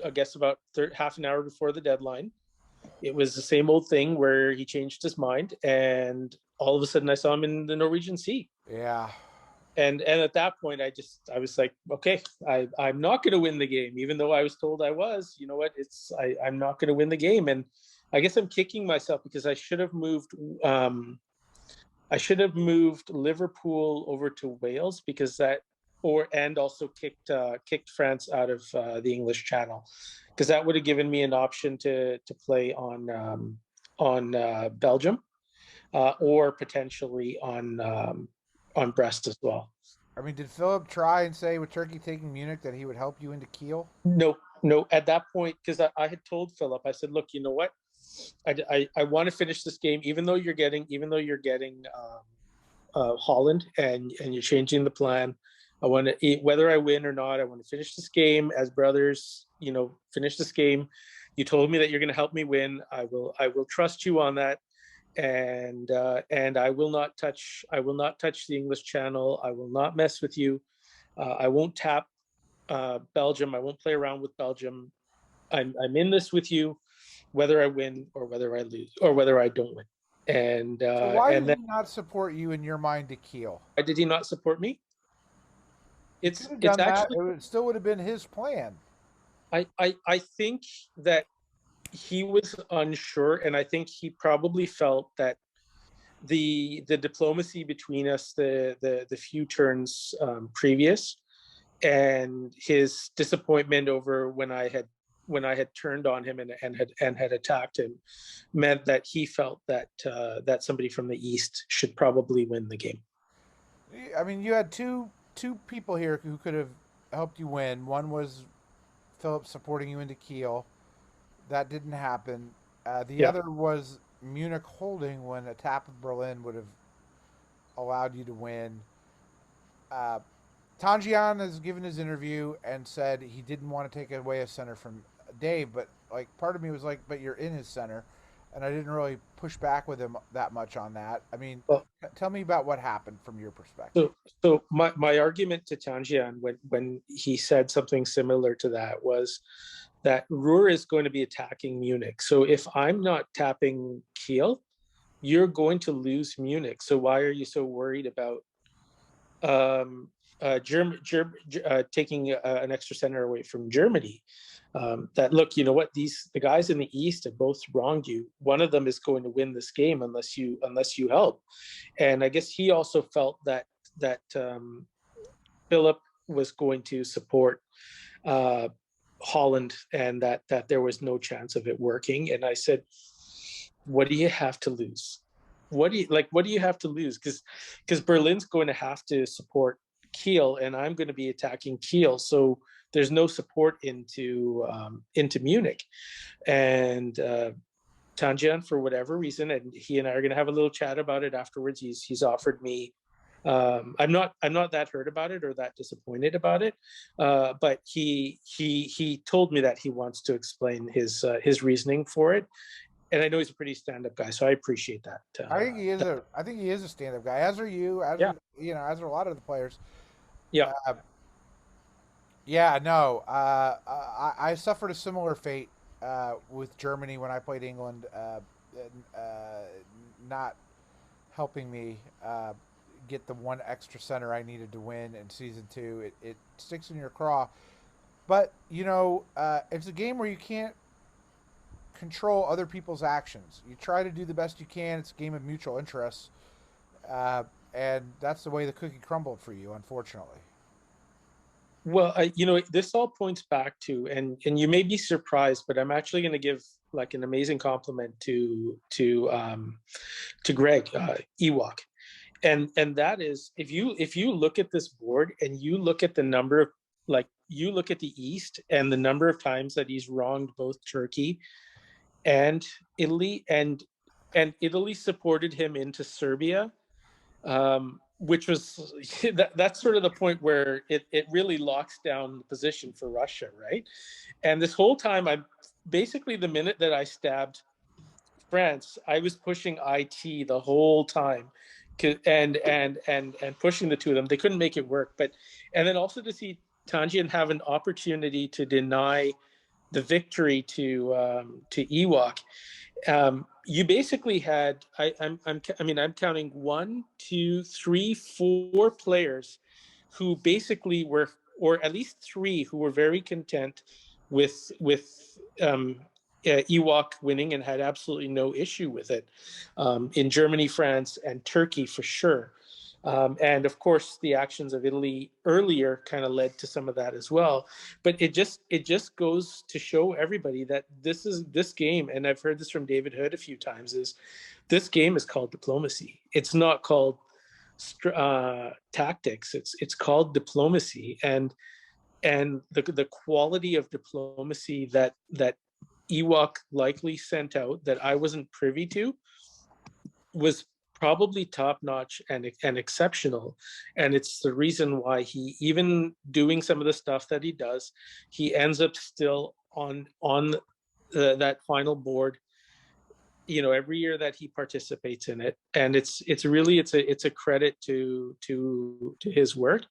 B: I guess about half an hour before the deadline, it was the same old thing where he changed his mind, and all of a sudden I saw him in the Norwegian Sea.
A: Yeah.
B: And at that point, I was like, okay, I'm not going to win the game, even though I was told I was. You know what? I'm not going to win the game, and I guess I'm kicking myself because I should have moved. I should have moved Liverpool over to Wales because and also kicked France out of the English Channel, because that would have given me an option to play on Belgium, or potentially on Brest as well.
A: I mean, did Philip try and say with Turkey taking Munich that he would help you into Kiel?
B: No, no. At that point, because I had told Philip, I said, "Look, you know what? I want to finish this game, even though you're getting Holland, and you're changing the plan. I want to eat whether I win or not. I want to finish this game as brothers. Finish this game. You told me that you're going to help me win. I will trust you on that, and I will not touch the English Channel. I will not mess with you. I won't tap Belgium. I won't play around with Belgium. I'm in this with you, whether I win or whether I lose or whether I don't win." And
A: So why did
B: then,
A: he not support you in your mind to Kiel?
B: why did he not support me?
A: He could have
B: It's
A: done that.
B: actually,
A: Still would have been his plan.
B: I think that he was unsure, and I think he probably felt that the diplomacy between us, the few turns previous, and his disappointment over when I had turned on him and had attacked him, meant that he felt that somebody from the East should probably win the game.
A: I mean, you had two people here who could have helped you win. One was Philip supporting you into Kiel. That didn't happen. The
B: Yeah.
A: other was Munich holding when a tap of Berlin would have allowed you to win. Uh, Tanjian has given his interview and said he didn't want to take away a center from Dave, but like part of me was like, but you're in his center, and I didn't really push back with him that much on that. I mean,
B: Well,
A: tell me about what happened from your perspective.
B: so my argument to Tanjian when he said something similar to that was that Ruhr is going to be attacking Munich. So if I'm not tapping Kiel, you're going to lose Munich. So why are you so worried about um, taking an extra center away from Germany? That, look, you know what, the guys in the East have both wronged you. One of them is going to win this game unless you help. And I guess he also felt that Philip was going to support uh, Holland, and that there was no chance of it working. And I said, what do you have to lose? What do you have to lose? Because Berlin's going to have to support Kiel, and I'm going to be attacking Kiel. So there's no support into Munich. And Tanjian, for whatever reason, and he and I are going to have a little chat about it afterwards. He's offered me. I'm not that hurt about it or that disappointed about it, but he told me that he wants to explain his reasoning for it, and I know he's a pretty stand-up guy, so I appreciate that.
A: I think he is a stand-up guy. As are you.
B: Yeah,
A: As are a lot of the players.
B: yeah,
A: Uh, yeah. No. I suffered a similar fate with Germany when I played England. Not helping me get the one extra center I needed to win in season two. It sticks in your craw. But it's a game where you can't control other people's actions. You try to do the best you can. It's a game of mutual interests, and that's the way the cookie crumbled for you, unfortunately.
B: well, this all points back to, and you may be surprised, but I'm actually going to give like an amazing compliment to Greg Ewok, and that is, if you look at this board and you look at the number of, like, you look at the East and the number of times that he's wronged both Turkey and Italy, and Italy supported him into Serbia, which was that's sort of the point where it really locks down the position for Russia, right? And this whole time, I'm basically, the minute that I stabbed France, I was pushing IT the whole time, and pushing the two of them. They couldn't make it work, and then also to see Tanjian have an opportunity to deny the victory to Ewok. You basically had, I'm counting one, two, three, four players who basically were, or at least three, who were very content with Ewok winning and had absolutely no issue with it, in Germany, France, and Turkey for sure. And of course, the actions of Italy earlier kind of led to some of that as well. But it just goes to show everybody that this game, and I've heard this from David Hood a few times, is this game is called diplomacy. It's not called tactics. It's called diplomacy, and the quality of diplomacy that Ewok likely sent out that I wasn't privy to was probably top notch and exceptional. And it's the reason why he, even doing some of the stuff that he does, he ends up still on that final board, every year that he participates in it. And it's really it's a credit to his work,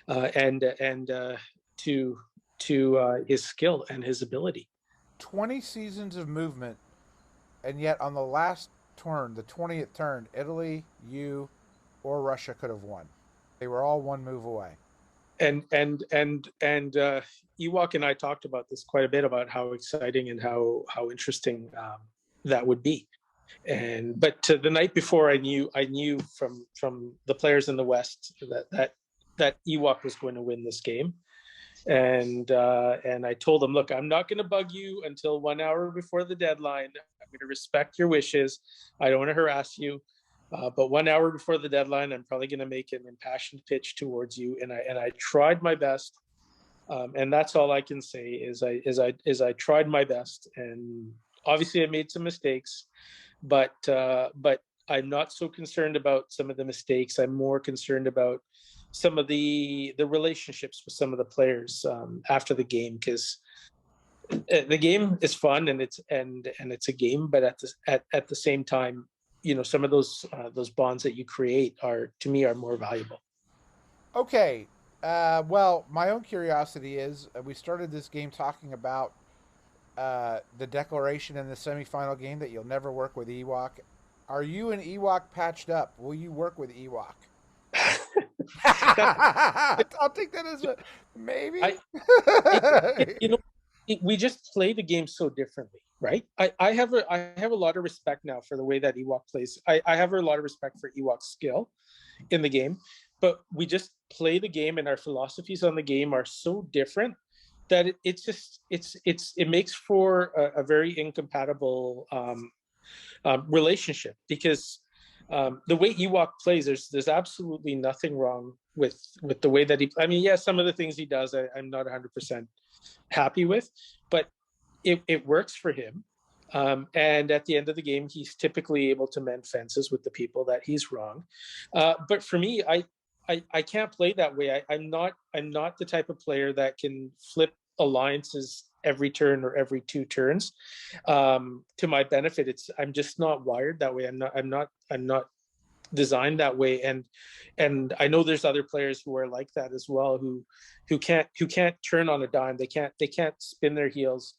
B: and to his skill and his ability.
A: 20 seasons of movement, and yet on the last turn, the 20th turn, Italy, you, or Russia could have won. They were all one move away.
B: And Ewok and I talked about this quite a bit, about how exciting and how interesting that would be. But the night before, I knew from the players in the West that Ewok was going to win this game. And I told them, look, I'm not going to bug you until 1 hour before the deadline. I'm going to respect your wishes. I don't want to harass you. But 1 hour before the deadline, I'm probably going to make an impassioned pitch towards you. And I tried my best. And that's all I can say is I tried my best. And obviously I made some mistakes, but I'm not so concerned about some of the mistakes. I'm more concerned about some of the relationships with some of the players after the game, because the game is fun and it's a game, but at the same time, some of those bonds that you create to me are more valuable.
A: Okay. Well, my own curiosity is we started this game talking about the declaration in the semifinal game that you'll never work with Ewok. Are you and Ewok patched up? Will you work with Ewok? I'll take that as a maybe.
B: We just play the game so differently, right? I have a lot of respect now for the way that Ewok plays. I have a lot of respect for Ewok's skill in the game, but we just play the game, and our philosophies on the game are so different that it makes for a very incompatible relationship, because the way Ewok plays, there's absolutely nothing wrong with the way that he. I mean, yeah, some of the things he does, I'm not 100% happy with, but it works for him. And at the end of the game, he's typically able to mend fences with the people that he's wrong. But for me, I can't play that way. I'm not the type of player that can flip alliances every turn or every 2 turns to my benefit. I'm just not wired that way. I'm not designed that way. And I know there's other players who are like that as well, who can't turn on a dime. They can't spin their heels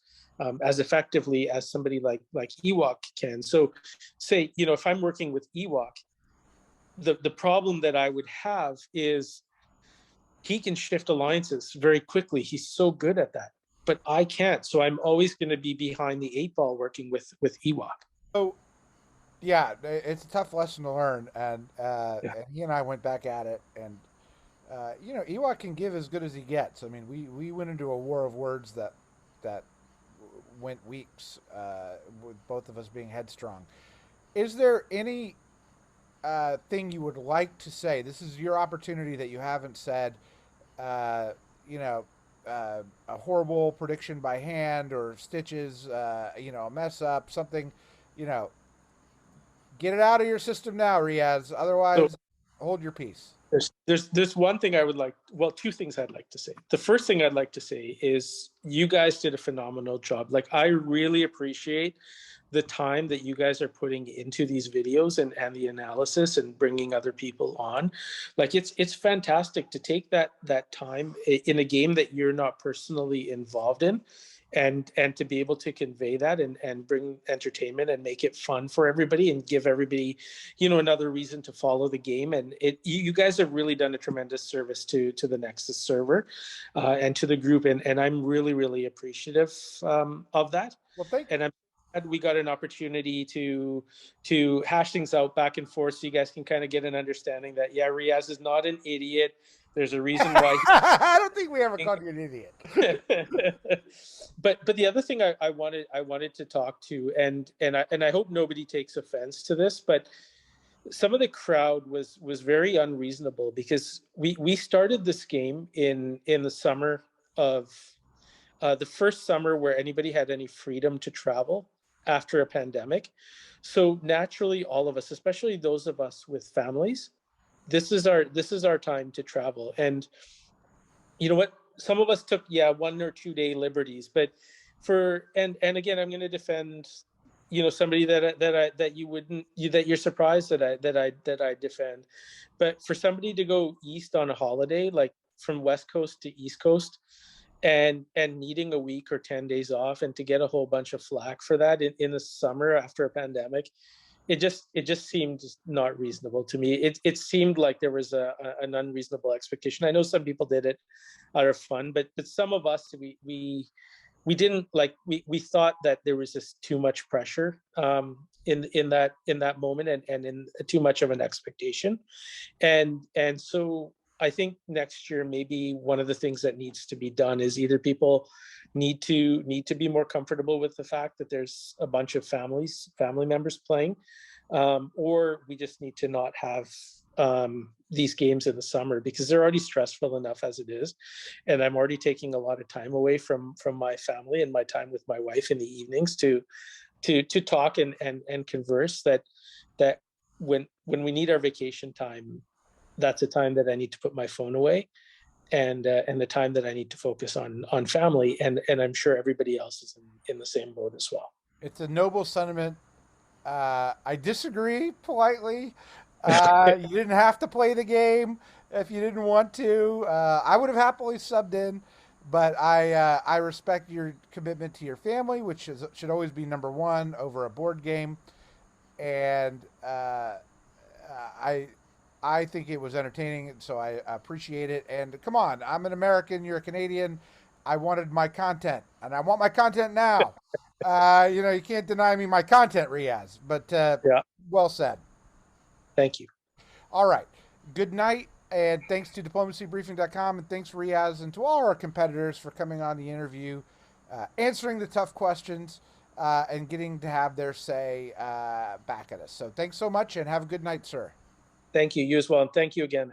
B: as effectively as somebody like Ewok can. So say, if I'm working with Ewok, the problem that I would have is he can shift alliances very quickly. He's so good at that, but I can't. So I'm always going to be behind the 8 ball working with Ewok.
A: So, yeah, it's a tough lesson to learn, and
B: Yeah.
A: and he and I went back at it, and Ewok can give as good as he gets. I mean, we went into a war of words that went weeks, with both of us being headstrong. Is there any thing you would like to say? This is your opportunity that you haven't said. Uh, you know, a horrible prediction by hand or stitches. A mess up, something. You know, get it out of your system now, Riaz. Otherwise,
B: So
A: hold your peace.
B: there's one thing I would like. Well, 2 things I'd like to say. The first thing I'd like to say is you guys did a phenomenal job. Like, I really appreciate the time that you guys are putting into these videos and the analysis and bringing other people on. Like, it's fantastic to take that time in a game that you're not personally involved in, and to be able to convey that and bring entertainment and make it fun for everybody and give everybody another reason to follow the game. And you guys have really done a tremendous service to the Nexus server and to the group, and I'm really appreciative of that.
A: Well, thank
B: And we got an opportunity to hash things out back and forth, so you guys can kind of get an understanding that yeah, Riaz is not an idiot. There's a reason why.
A: I don't think we ever called you an idiot.
B: But the other thing I wanted to talk to, and I hope nobody takes offense to this, but some of the crowd was very unreasonable because we started this game in the summer of the first summer where anybody had any freedom to travel after a pandemic. So naturally, all of us, especially those of us with families, this is our time to travel. And you know what? Some of us took 1 or 2 day liberties, but and again, I'm going to defend somebody that you wouldn't that you're surprised that I defend, but for somebody to go east on a holiday, like from west coast to east coast, and needing a week or 10 days off, and to get a whole bunch of flack for that in the summer after a pandemic, it just seemed not reasonable to me. It seemed like there was an unreasonable expectation. I know some people did it out of fun, but some of us, we didn't like, we thought that there was just too much pressure in that moment, and in too much of an expectation. And so I think next year, maybe one of the things that needs to be done is either people need to be more comfortable with the fact that there's a bunch of family members playing, or we just need to not have these games in the summer, because they're already stressful enough as it is, and I'm already taking a lot of time away from my family and my time with my wife in the evenings to talk and converse. That when we need our vacation time, that's a time that I need to put my phone away, and the time that I need to focus on family, and I'm sure everybody else is in the same boat as well.
A: It's a noble sentiment. I disagree politely. You didn't have to play the game if you didn't want to. I would have happily subbed in, but I respect your commitment to your family, which should always be number one over a board game. And I I think it was entertaining, so I appreciate it. And come on, I'm an American. You're a Canadian. I wanted my content, and I want my content now. You can't deny me my content, Riaz. But
B: Yeah,
A: well said.
B: thank you.
A: All right. Good night, and thanks to diplomacybriefing.com, and thanks, Riaz, and to all our competitors for coming on the interview, answering the tough questions, and getting to have their say back at us. So thanks so much, and have a good night, sir.
B: Thank you. You as well. And thank you again,